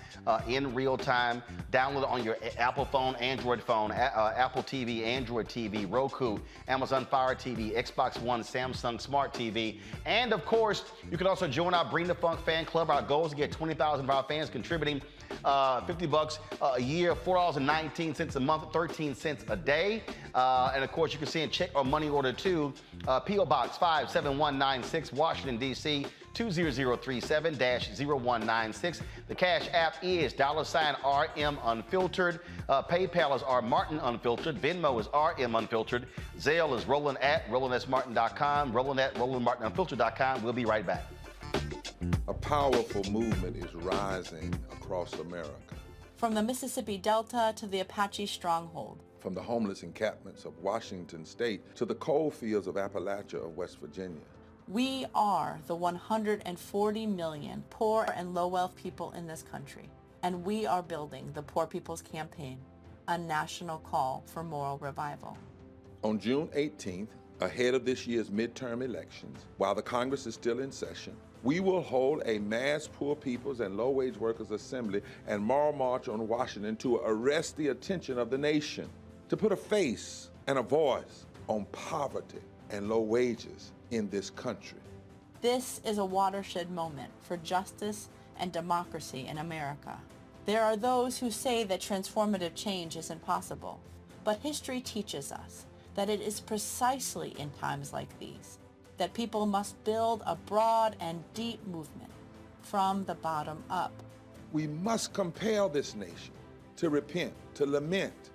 in real time. Download it on your Apple phone, Android phone, Apple TV, Android TV, Roku, Amazon Fire TV, Xbox One, Samsung Smart TV. And of course, you can also join our Bring the Funk fan club. Our goal is to get 20,000 of our fans contributing $50 a year, $4.19 a month, 13 cents a day. And of course, you can send check or money order to P.O. Box 57196, Washington, D.C. 20037-0196. The Cash App is $RM Unfiltered. PayPal is R Martin Unfiltered. Venmo is RM Unfiltered. Zelle is Roland at RolandSMartin.com. Roland at RolandMartinUnfiltered.com. We'll be right back. A powerful movement is rising across America. From the Mississippi Delta to the Apache Stronghold. From the homeless encampments of Washington State to the coal fields of Appalachia of West Virginia. We are the 140 million poor and low-wealth people in this country, and we are building the Poor People's Campaign, a national call for moral revival. On June 18th, ahead of this year's midterm elections, while the Congress is still in session, we will hold a mass poor people's and low-wage workers assembly and moral march on Washington to arrest the attention of the nation, to put a face and a voice on poverty and low wages in this country. This is a watershed moment for justice and democracy in America. There are those who say that transformative change isn't possible, but history teaches us that it is precisely in times like these that people must build a broad and deep movement from the bottom up. We must compel this nation to repent, to lament,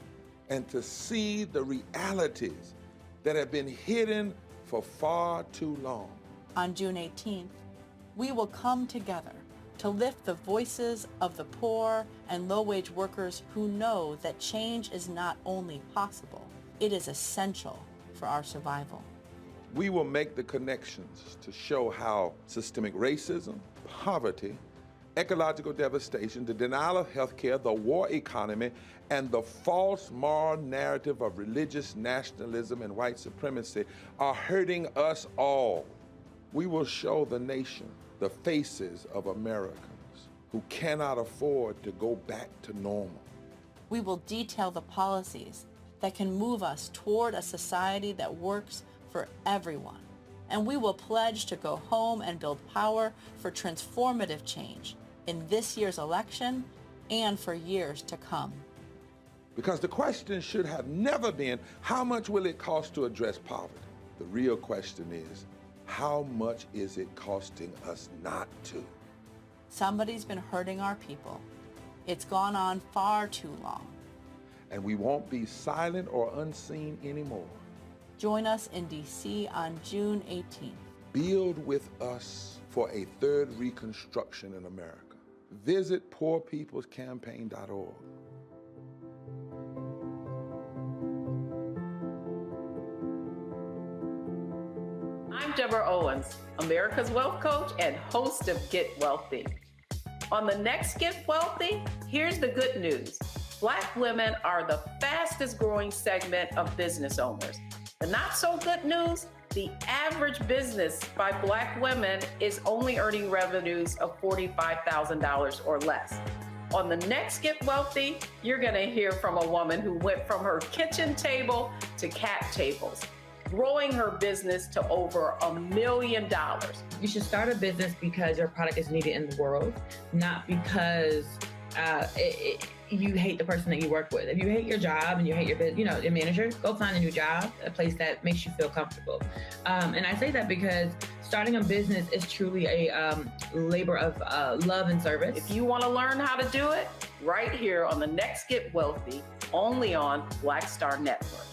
and to see the realities that have been hidden for far too long. On June 18th, we will come together to lift the voices of the poor and low-wage workers who know that change is not only possible, it is essential for our survival. We will make the connections to show how systemic racism, poverty, ecological devastation, the denial of health care, the war economy, and the false moral narrative of religious nationalism and white supremacy are hurting us all. We will show the nation the faces of Americans who cannot afford to go back to normal. We will detail the policies that can move us toward a society that works for everyone. And we will pledge to go home and build power for transformative change in this year's election and for years to come. Because the question should have never been, how much will it cost to address poverty? The real question is, how much is it costing us not to? Somebody's been hurting our people. It's gone on far too long. And we won't be silent or unseen anymore. Join us in D.C. on June 18th. Build with us for a third reconstruction in America. Visit poorpeoplescampaign.org. I'm Deborah Owens, America's Wealth Coach and host of Get Wealthy. On the next Get Wealthy, here's the good news. Black women are the fastest growing segment of business owners. The not so good news, the average business by Black women is only earning revenues of $45,000 or less. On the next Get Wealthy, you're gonna hear from a woman who went from her kitchen table to cat tables, growing her business to over $1 million. You should start a business because your product is needed in the world, not because you hate the person that you work with. If you hate your job and you hate your manager, go find a new job, a place that makes you feel comfortable. And I say that because starting a business is truly a labor of love and service. If you want to learn how to do it, right here on the next Get Wealthy, only on Black Star Network.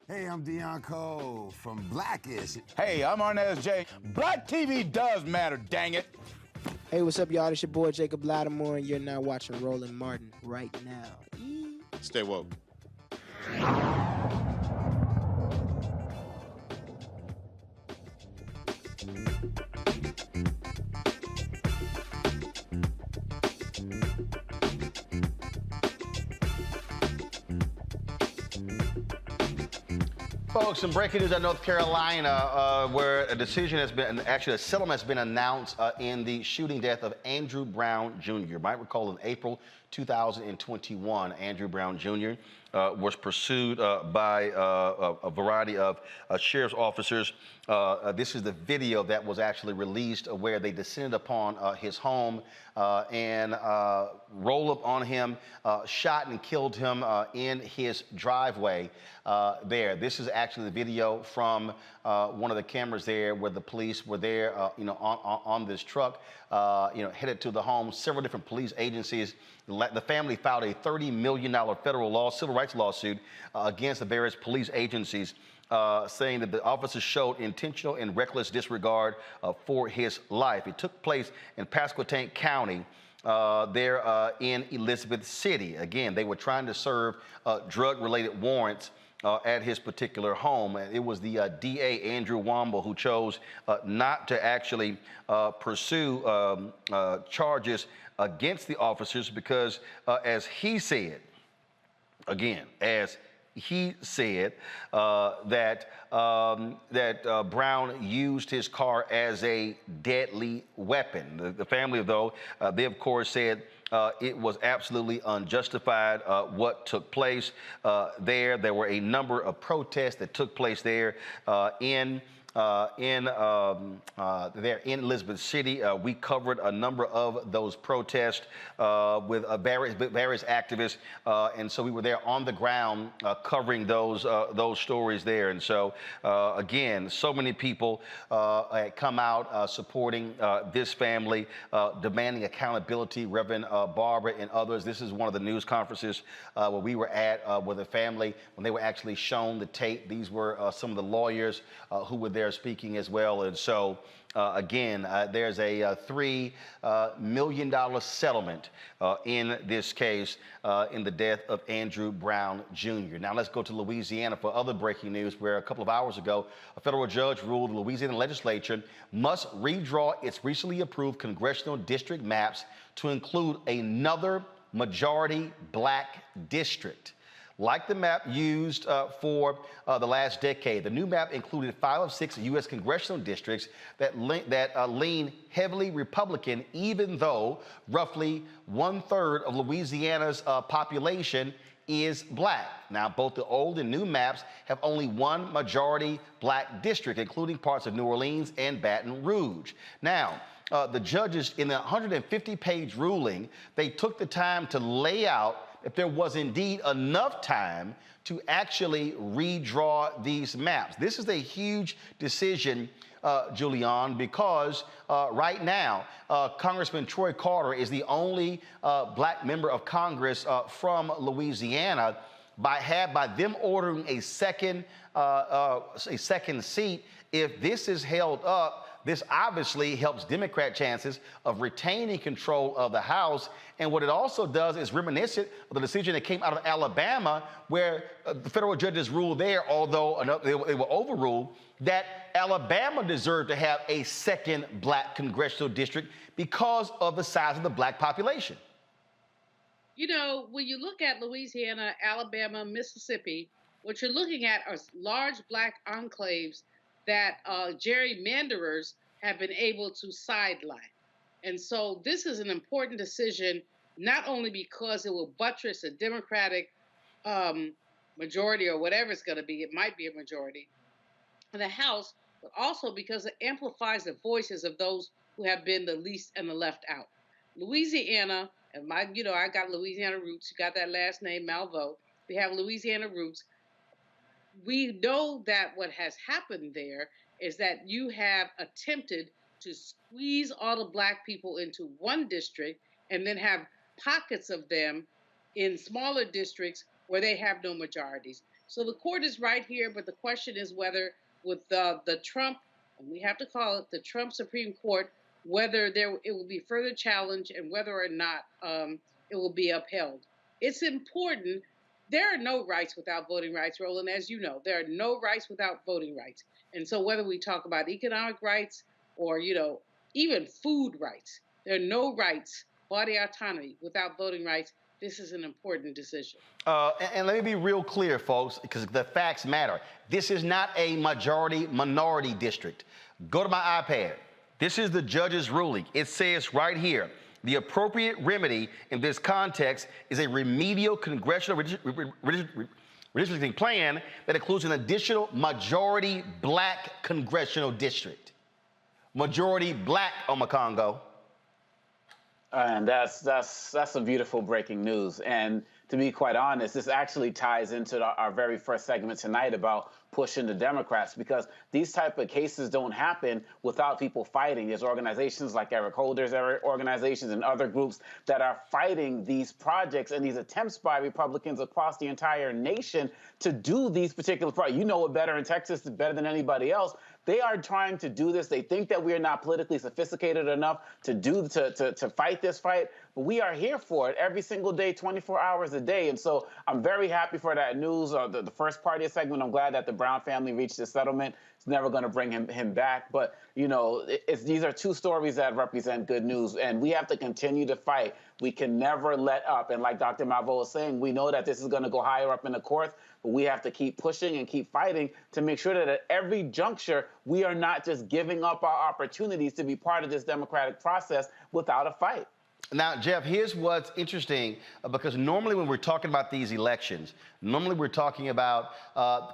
Hey, I'm Deion Cole from Blackish. Hey, I'm Arnez J. Black TV does matter, dang it. Hey, what's up, y'all? It's your boy Jacob Lattimore, and you're now watching Roland Martin right now. Stay woke. Folks, some breaking news out of North Carolina, where a decision has been, actually a settlement has been announced in the shooting death of Andrew Brown Jr. You might recall in April 2021, Andrew Brown Jr. Was pursued by a variety of sheriff's officers. This is the video that was actually released where they descended upon his home and rolled up on him, shot and killed him in his driveway there. This is actually the video from one of the cameras there where the police were there, on this truck, headed to the home. Several different police agencies. The family filed a $30 million federal civil rights lawsuit against the various police agencies, saying that the officers showed intentional and reckless disregard for his life. It took place in Pasquotank County, there in Elizabeth City. Again, they were trying to serve drug-related warrants at his particular home. And it was the DA, Andrew Womble, who chose not to actually pursue charges against the officers because, as he said, that Brown used his car as a deadly weapon. The family, though, they of course said it was absolutely unjustified what took place there. There were a number of protests that took place there in Elizabeth City. We covered a number of those protests with various activists, and so we were there on the ground covering those stories there. And so again, so many people had come out supporting this family, demanding accountability. Reverend Barbara and others. This is one of the news conferences where we were at with the family when they were actually shown the tape. These were some of the lawyers who were there there speaking as well. And so, again, there's a $3 million settlement in this case in the death of Andrew Brown Jr. Now let's go to Louisiana for other breaking news, where a couple of hours ago, a federal judge ruled the Louisiana legislature must redraw its recently approved congressional district maps to include another majority black district. Like the map used for the last decade, the new map included 5 of 6 U.S. congressional districts that lean heavily Republican, even though roughly 1/3 of Louisiana's population is black. Now, both the old and new maps have only one majority black district, including parts of New Orleans and Baton Rouge. Now, the judges, in the 150-page ruling, they took the time to lay out if there was indeed enough time to actually redraw these maps. This is a huge decision, Julian, because right now, Congressman Troy Carter is the only black member of Congress from Louisiana. By them ordering a second seat, if this is held up, this obviously helps Democrat chances of retaining control of the House. And what it also does is reminiscent of the decision that came out of Alabama, where the federal judges ruled there, although they were overruled, that Alabama deserved to have a second black congressional district because of the size of the black population. You know, when you look at Louisiana, Alabama, Mississippi, what you're looking at are large black enclaves that gerrymanderers have been able to sideline. And so this is an important decision, not only because it will buttress a Democratic majority or whatever it's going to be, it might be a majority in the House, but also because it amplifies the voices of those who have been the least and the left out. Louisiana, and I got Louisiana roots, you got that last name, Malveaux, we have Louisiana roots. We know that what has happened there is that you have attempted to squeeze all the black people into one district and then have pockets of them in smaller districts where they have no majorities. So the court is right here, but the question is whether with the Trump, and we have to call it the Trump Supreme Court, whether it will be further challenged and whether or not it will be upheld. It's important. There are no rights without voting rights, Roland, as you know. There are no rights without voting rights. And so whether we talk about economic rights or, even food rights, there are no rights, body autonomy, without voting rights. This is an important decision. And let me be real clear, folks, because the facts matter. This is not a majority-minority district. Go to my iPad. This is the judge's ruling. It says right here, the appropriate remedy in this context is a remedial congressional redistricting plan that includes an additional majority black congressional district. Majority black, Omakongo. And that's some beautiful breaking news. And to be quite honest, this actually ties into our very first segment tonight about pushing the Democrats, because these type of cases don't happen without people fighting. There's organizations like Eric Holder's organizations and other groups that are fighting these projects and these attempts by Republicans across the entire nation to do these particular projects. You know it better in Texas, better than anybody else. They are trying to do this. They think that we are not politically sophisticated enough to fight this fight, but we are here for it every single day, 24 hours a day. And so I'm very happy for that news. The first part of the segment, I'm glad that the Brown family reached this settlement. It's never going to bring him back. But, these are two stories that represent good news, and we have to continue to fight. We can never let up. And like Dr. Malveaux was saying, we know that this is going to go higher up in the courts, but we have to keep pushing and keep fighting to make sure that at every juncture, we are not just giving up our opportunities to be part of this democratic process without a fight. Now, Jeff, here's what's interesting, because normally when we're talking about these elections, normally we're talking about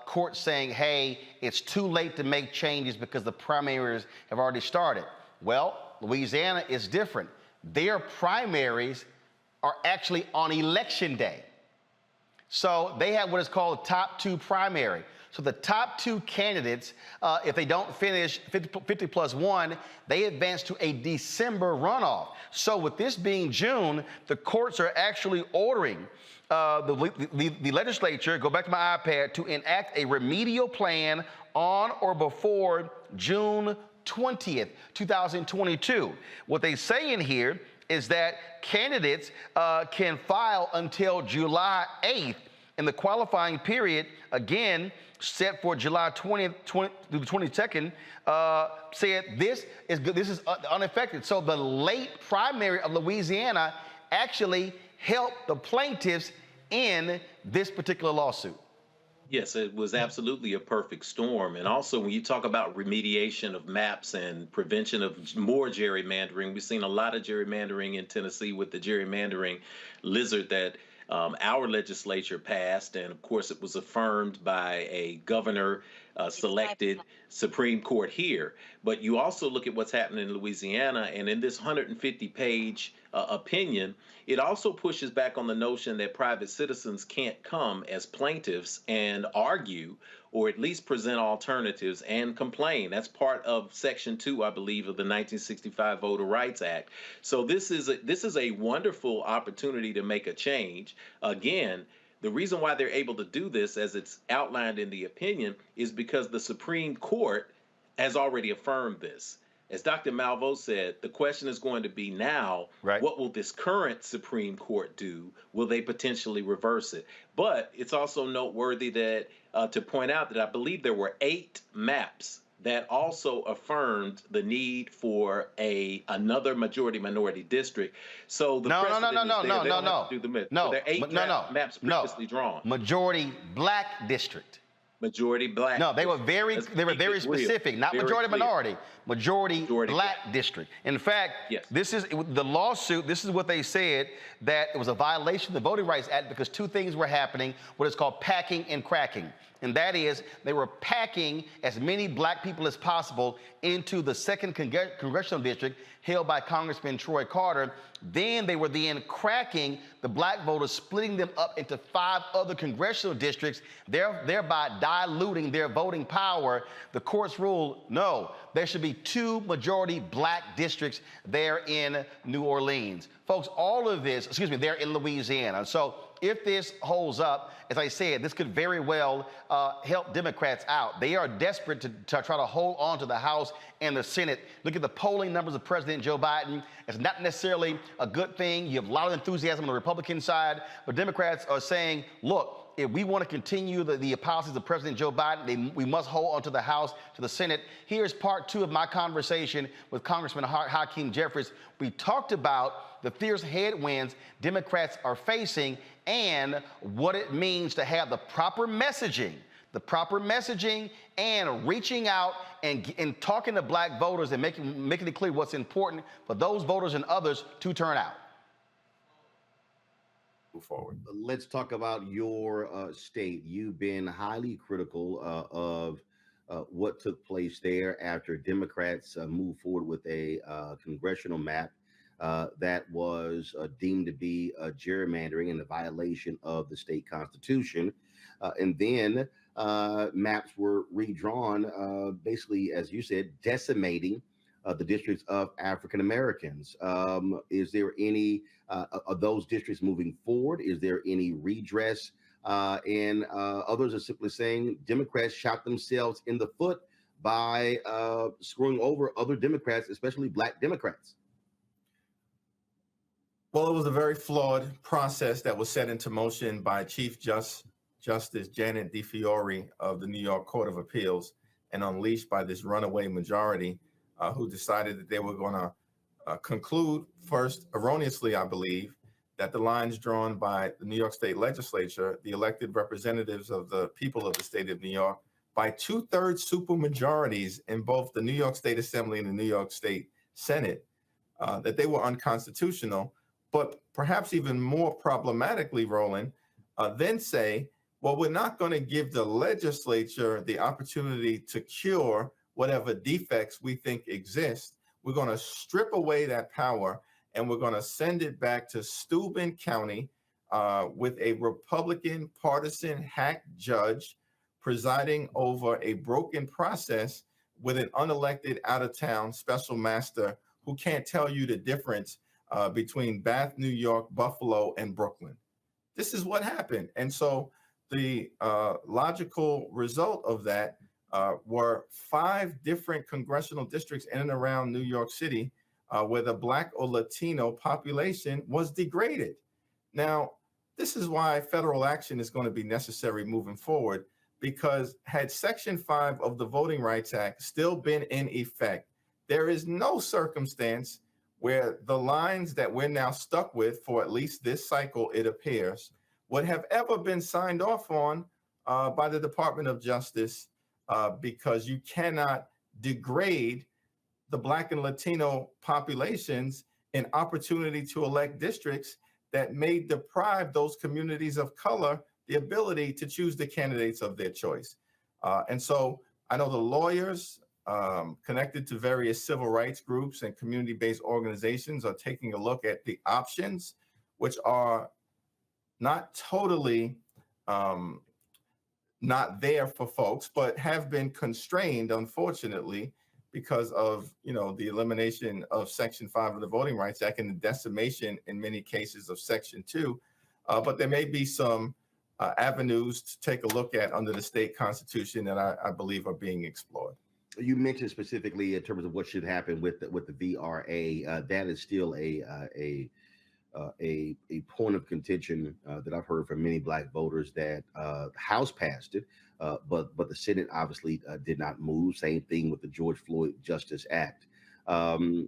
courts saying, hey, it's too late to make changes because the primaries have already started. Well, Louisiana is different. Their primaries are actually on election day. So they have what is called a top two primary. So the top two candidates, if they don't finish 50 plus 1, they advance to a December runoff. So with this being June, the courts are actually ordering the legislature, go back to my iPad, to enact a remedial plan on or before June 20th, 2022. What they say in here is that candidates can file until July 8th, and the qualifying period, again, set for July 20th through the 22nd, said this is unaffected. So the late primary of Louisiana actually helped the plaintiffs in this particular lawsuit. Yes, it was absolutely a perfect storm. And also, when you talk about remediation of maps and prevention of more gerrymandering, we've seen a lot of gerrymandering in Tennessee with the gerrymandering lizard that our legislature passed. And of course, it was affirmed by a governor selected Supreme Court here. But you also look at what's happening in Louisiana, and in this 150-page opinion, it also pushes back on the notion that private citizens can't come as plaintiffs and argue or at least present alternatives and complain. That's part of Section 2, I believe, of the 1965 Voter Rights Act. So this is a wonderful opportunity to make a change. Again, the reason why they're able to do this, as it's outlined in the opinion, is because the Supreme Court has already affirmed this. As Dr. Malveaux said, the question is going to be now, what will this current Supreme Court do? Will they potentially reverse it? But it's also noteworthy that to point out that I believe there were 8 maps that also affirmed the need for another majority-minority district. So the there are 8 maps previously drawn. Majority black district. Majority black. No, they were very specific, not majority minority, majority black district. In fact, this is the lawsuit. This is what they said, that it was a violation of the Voting Rights Act because 2 things were happening, what is called packing and cracking. And that is, they were packing as many black people as possible into the 2nd congressional district held by Congressman Troy Carter. Then they were cracking the black voters, splitting them up into 5 other congressional districts, thereby diluting their voting power. The courts ruled, no, there should be 2 majority black districts there in New Orleans. Folks, all of this, they're in Louisiana. So if this holds up, as I said, this could very well help Democrats out. They are desperate to try to hold on to the House and the Senate. Look at the polling numbers of President Joe Biden. It's not necessarily a good thing. You have a lot of enthusiasm on the Republican side, but Democrats are saying, look, if we want to continue the policies of President Joe Biden, we must hold on to the House, to the Senate. Here's part 2 of my conversation with Congressman Hakeem Jeffries. We talked about the fierce headwinds Democrats are facing and what it means to have the proper messaging and reaching out and talking to black voters and making it clear what's important for those voters and others to turn out. Forward. Let's talk about your state. You've been highly critical of what took place there after Democrats moved forward with a congressional map that was deemed to be gerrymandering and a violation of the state constitution. And then maps were redrawn, basically, as you said, decimating the districts of African Americans. Is there any of those districts moving forward? Is there any redress? And others are simply saying Democrats shot themselves in the foot by screwing over other Democrats, especially black Democrats. Well, it was a very flawed process that was set into motion by Chief Justice Janet DeFiore of the New York Court of Appeals and unleashed by this runaway majority who decided that they were going to conclude, first erroneously, I believe, that the lines drawn by the New York State Legislature, the elected representatives of the people of the state of New York, by 2/3 supermajorities in both the New York State Assembly and the New York State Senate, that they were unconstitutional. But perhaps even more problematically, Roland, then say, well, we're not going to give the legislature the opportunity to cure whatever defects we think exist. We're going to strip away that power and we're going to send it back to Steuben County with a Republican partisan hack judge presiding over a broken process with an unelected out-of-town special master who can't tell you the difference between Bath, New York, Buffalo, and Brooklyn. This is what happened. And so the logical result of that were 5 different congressional districts in and around New York City where the Black or Latino population was degraded. Now, this is why federal action is going to be necessary moving forward, because had Section 5 of the Voting Rights Act still been in effect, there is no circumstance where the lines that we're now stuck with for at least this cycle, it appears, would have ever been signed off on by the Department of Justice, because you cannot degrade the Black and Latino populations an opportunity to elect districts that may deprive those communities of color the ability to choose the candidates of their choice. And so I know the lawyers connected to various civil rights groups and community-based organizations are taking a look at the options, which are not totally not there for folks, but have been constrained, unfortunately, because of the elimination of Section 5 of the Voting Rights Act and the decimation in many cases of Section 2. But there may be some avenues to take a look at under the state constitution that I believe are being explored. You mentioned specifically in terms of what should happen with the VRA. That is still a point of contention that I've heard from many Black voters, that the House passed it, but the Senate obviously did not move. Same thing with the George Floyd Justice Act. And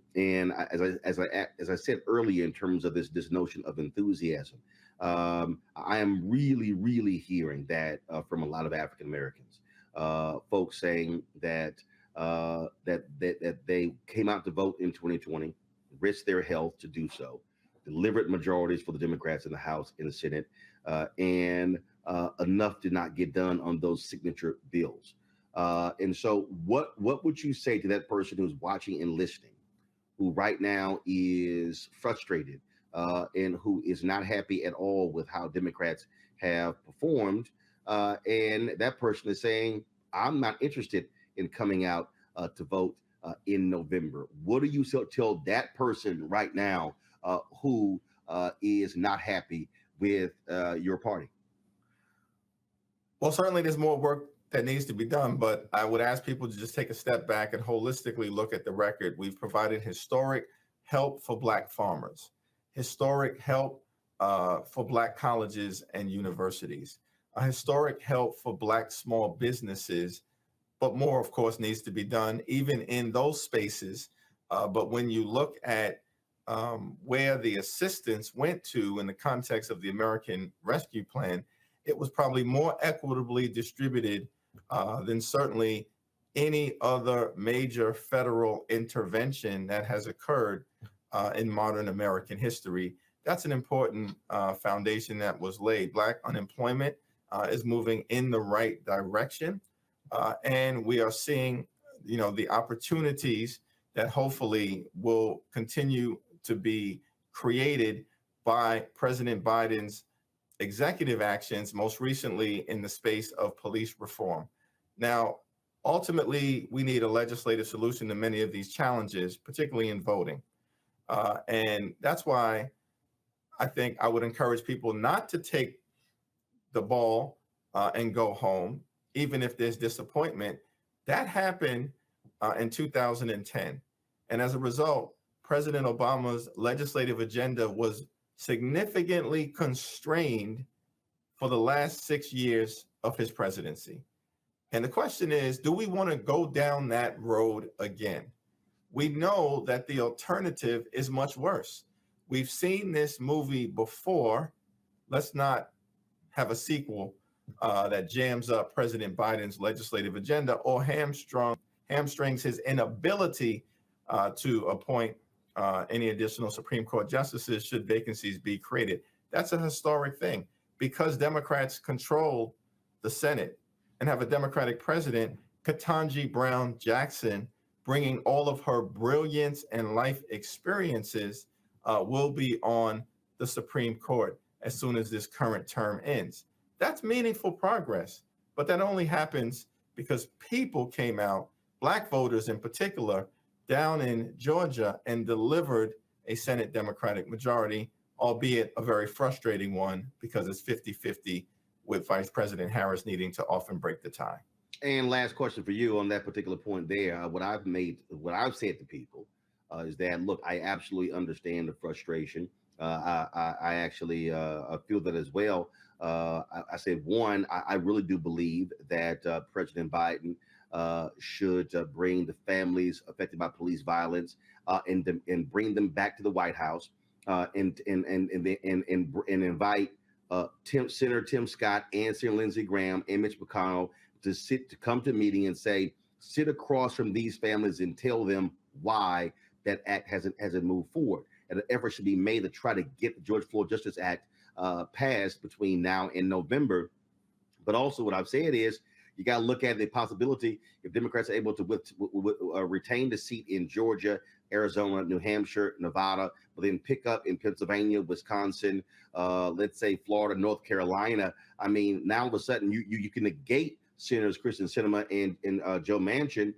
as I said earlier, in terms of this notion of enthusiasm, I am really hearing that from a lot of African Americans, folks saying that they came out to vote in 2020, risked their health to do so, deliberate majorities for the Democrats in the House and the Senate, and enough did not get done on those signature bills. And so what would you say to that person who's watching and listening, who right now is frustrated and who is not happy at all with how Democrats have performed, and that person is saying, I'm not interested in coming out to vote in November? What do you tell that person right now who is not happy with your party? Well, certainly there's more work that needs to be done, but I would ask people to just take a step back and holistically look at the record. We've provided historic help for Black farmers, historic help for Black colleges and universities, a historic help for Black small businesses, but more, of course, needs to be done even in those spaces. But when you look at where the assistance went to in the context of the American Rescue Plan, it was probably more equitably distributed than certainly any other major federal intervention that has occurred in modern American history. That's an important foundation that was laid. Black unemployment is moving in the right direction, and we are seeing, the opportunities that hopefully will continue to be created by President Biden's executive actions, most recently in the space of police reform. Now, ultimately, we need a legislative solution to many of these challenges, particularly in voting. And that's why I think I would encourage people not to take the ball and go home, even if there's disappointment. That happened in 2010. And as a result, President Obama's legislative agenda was significantly constrained for the last 6 years of his presidency. And the question is, do we want to go down that road again? We know that the alternative is much worse. We've seen this movie before. Let's not have a sequel that jams up President Biden's legislative agenda or hamstrings his inability to appoint any additional Supreme Court justices should vacancies be created. That's a historic thing. Because Democrats control the Senate and have a Democratic president, Ketanji Brown Jackson, bringing all of her brilliance and life experiences, will be on the Supreme Court as soon as this current term ends. That's meaningful progress. But that only happens because people came out, black voters in particular, down in Georgia and delivered a Senate Democratic majority, albeit a very frustrating one because it's 50-50 with Vice President Harris needing to often break the tie. And last question for you on that particular point there. What I've said to people is that, look, I absolutely understand the frustration. I actually feel that as well. I said, one, I really do believe that President Biden should bring the families affected by police violence and bring them back to the White House and invite Senator Tim Scott and Senator Lindsey Graham and Mitch McConnell to come to a meeting and say, sit across from these families and tell them why that act hasn't moved forward. And an effort should be made to try to get the George Floyd Justice Act passed between now and November. But also what I've said is you got to look at the possibility if Democrats are able to retain the seat in Georgia, Arizona, New Hampshire, Nevada, but then pick up in Pennsylvania, Wisconsin, let's say Florida, North Carolina. I mean, now all of a sudden you can negate Senators Kristen Sinema and Joe Manchin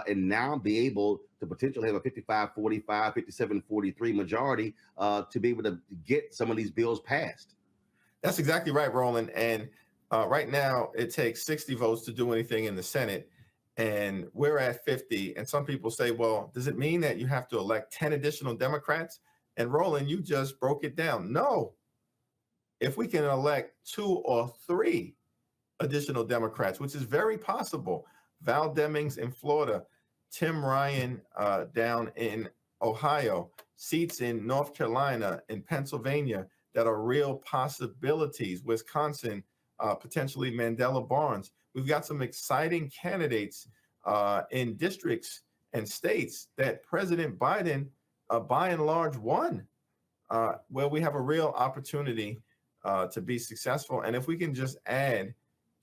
and now be able to potentially have a 55-45, 57-43 majority to be able to get some of these bills passed. That's exactly right, Roland. And right now it takes 60 votes to do anything in the Senate. And we're at 50. And some people say, well, does it mean that you have to elect 10 additional Democrats? And Roland, you just broke it down. No. If we can elect 2 or 3 additional Democrats, which is very possible, Val Demings in Florida, Tim Ryan down in Ohio, seats in North Carolina and Pennsylvania that are real possibilities, Wisconsin, potentially Mandela Barnes. We've got some exciting candidates in districts and states that President Biden, by and large, won, where we have a real opportunity to be successful. And if we can just add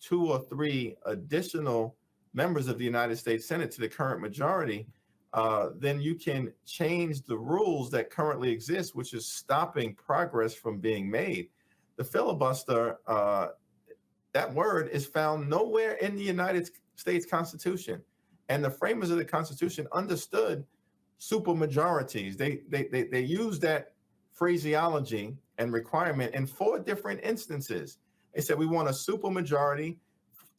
2 or 3 additional members of the United States Senate to the current majority, then you can change the rules that currently exist, which is stopping progress from being made. The filibuster, that word is found nowhere in the United States Constitution. And the framers of the Constitution understood supermajorities. They used that phraseology and requirement in 4 different instances. They said, we want a supermajority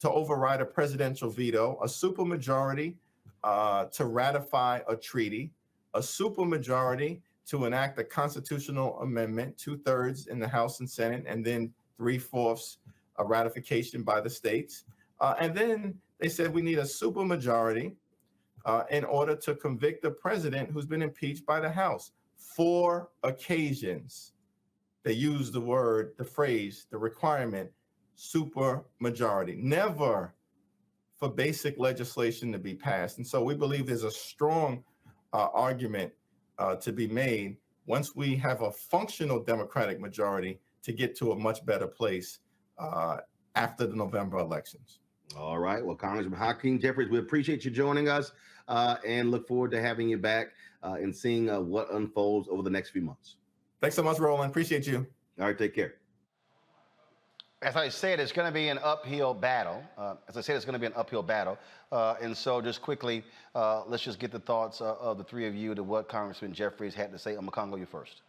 to override a presidential veto, a supermajority to ratify a treaty, a supermajority to enact a constitutional amendment, 2/3 in the House and Senate, and then 3/4 a ratification by the states. And then they said we need a supermajority in order to convict the president who's been impeached by the House. 4 occasions they used the word, the phrase, the requirement, supermajority. Never for basic legislation to be passed. And so we believe there's a strong argument to be made once we have a functional Democratic majority to get to a much better place after the November elections. All right. Well, Congressman Hakeem Jeffries, we appreciate you joining us and look forward to having you back and seeing what unfolds over the next few months. Thanks so much, Roland. Appreciate you. All right. Take care. As I said, it's going to be an uphill battle. And so just quickly, let's just get the thoughts of the 3 of you to what Congressman Jeffries had to say. I'm going to go you first.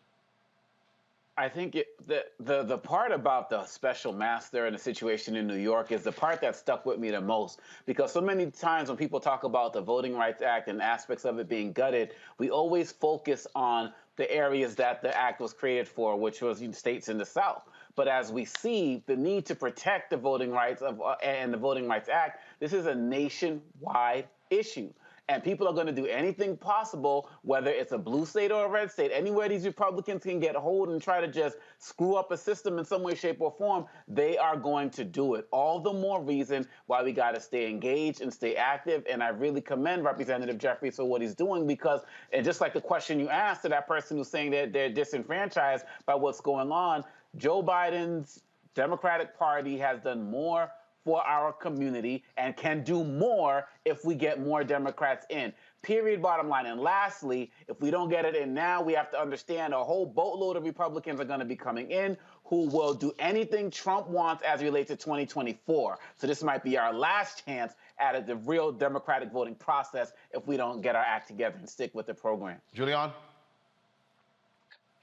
I think the part about the special master and the situation in New York is the part that stuck with me the most, because so many times when people talk about the Voting Rights Act and aspects of it being gutted, we always focus on the areas that the act was created for, which was states in the South. But as we see the need to protect the voting rights and the Voting Rights Act, this is a nationwide issue. And people are going to do anything possible, whether it's a blue state or a red state, anywhere these Republicans can get hold and try to just screw up a system in some way, shape, or form, they are going to do it. All the more reason why we got to stay engaged and stay active. And I really commend Representative Jeffries for what he's doing, because, and just like the question you asked to that person who's saying that they're disenfranchised by what's going on, Joe Biden's Democratic Party has done more for our community and can do more if we get more Democrats in. Period, bottom line. And lastly, if we don't get it in now, we have to understand a whole boatload of Republicans are going to be coming in who will do anything Trump wants as it relates to 2024. So this might be our last chance at the real democratic voting process if we don't get our act together and stick with the program. Julian?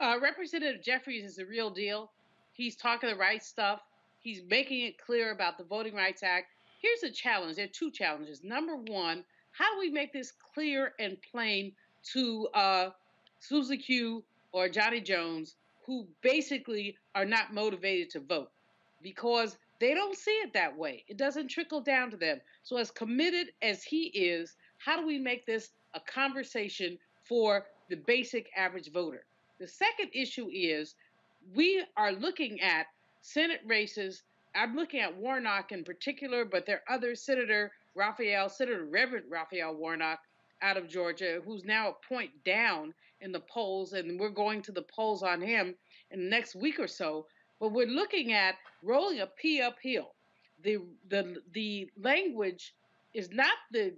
Representative Jeffries is the real deal. He's talking the right stuff. He's making it clear about the Voting Rights Act. Here's a challenge. There are two challenges. Number one, how do we make this clear and plain to Susie Q or Johnny Jones, who basically are not motivated to vote because they don't see it that way. It doesn't trickle down to them. So as committed as he is, how do we make this a conversation for the basic average voter? The second issue is we are looking at Senate races. I'm looking at Warnock in particular, but there are other Senator Reverend Raphael Warnock out of Georgia, who's now a point down in the polls, and we're going to the polls on him in the next week or so. But we're looking at rolling a P uphill. The language is not the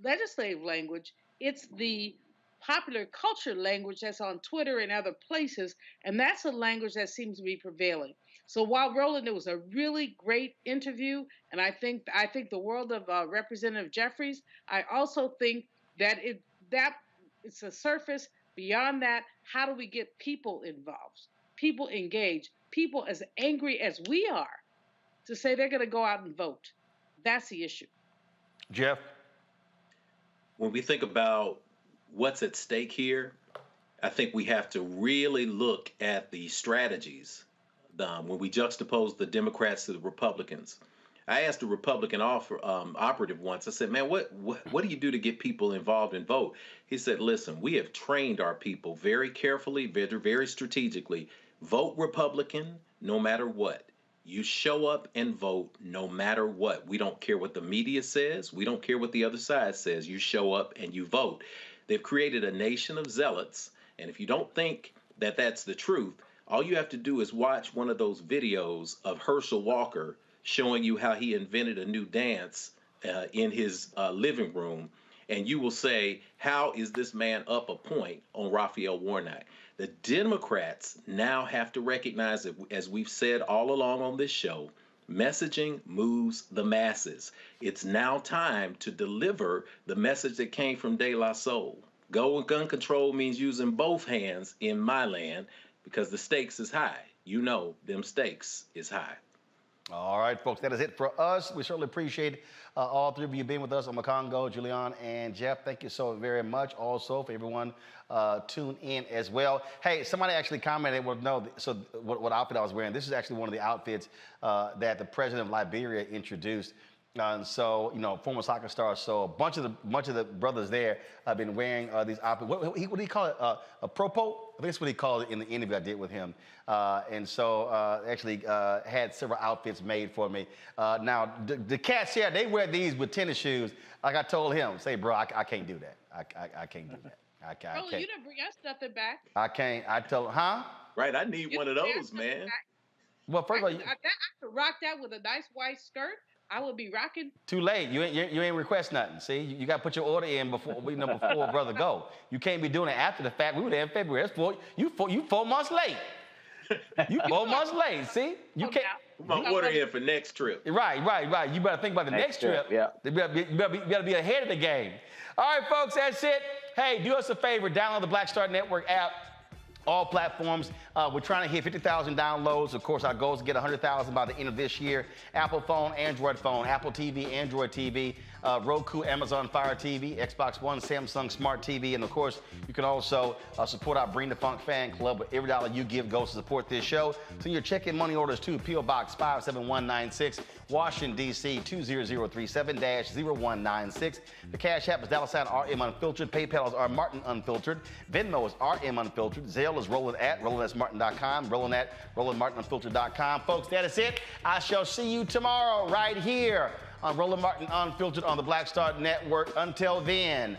legislative language, it's the popular culture language that's on Twitter and other places, and that's a language that seems to be prevailing. So while Roland, it was a really great interview, and I think the world of Representative Jeffries. I also think that it's a surface. Beyond that, how do we get people involved, people engaged, people as angry as we are to say they're going to go out and vote? That's the issue. Jeff? When we think about what's at stake here, I think we have to really look at the strategies. When we juxtapose the Democrats to the Republicans, I asked a Republican operative once, I said, man, what do you do to get people involved and vote? He said, listen, we have trained our people very carefully, very strategically. Vote Republican no matter what. You show up and vote no matter what. We don't care what the media says. We don't care what the other side says. You show up and you vote. They've created a nation of zealots, and if you don't think that that's the truth, all you have to do is watch one of those videos of Herschel Walker showing you how he invented a new dance in his living room, and you will say, how is this man up a point on Raphael Warnock? The Democrats now have to recognize that, as we've said all along on this show, messaging moves the masses. It's now time to deliver the message that came from De La Soul. Gun control means using both hands in my land because the stakes is high. You know, them stakes is high. All right, folks, that is it for us. We certainly appreciate all three of you being with us on Makongo, Julian, and Jeff. Thank you so very much. Also, for everyone tuned in as well. Hey, somebody actually commented, well, no, so what outfit I was wearing. This is actually one of the outfits that the president of Liberia introduced. And so, you know, former soccer star. So a bunch of the brothers there have been wearing these outfits. What do he call it? A propo? I think that's what he called it in the interview I did with him. And so actually had several outfits made for me. Now, the cats here, they wear these with tennis shoes. Like I told him, say, bro, I can't do that. I can't do that. I can't. You didn't bring us nothing back. I can't. I told him, huh? Right, I need one of those, man. Well, first of all, I could rock that with a nice white skirt. I would be rocking. Too late. You ain't request nothing. See, you got to put your order in before brother go. You can't be doing it after the fact. We were there in February. That's you 4 months late. You 4 months late. See, you can't. My order in for next trip. Right. You better think about the next trip. Yeah. You better be ahead of the game. All right, folks, that's it. Hey, do us a favor. Download the Black Star Network app. All platforms. We're trying to hit 50,000 downloads. Of course, our goal is to get 100,000 by the end of this year. Apple phone, Android phone, Apple TV, Android TV, Roku, Amazon Fire TV, Xbox One, Samsung Smart TV, and of course, you can also support our Bring the Funk fan club. With every dollar you give goes to support this show. Send your check-in money orders to P.O. Box 57196, Washington, D.C. 20037-0196. The Cash App is $RM Unfiltered. PayPal is R Martin Unfiltered. Venmo is RM Unfiltered. Zelle is Roland@RolandSMartin.com. Roland@RolandMartinUnfiltered.com. Folks, that is it. I shall see you tomorrow right here on Roland Martin Unfiltered on the Black Star Network. Until then,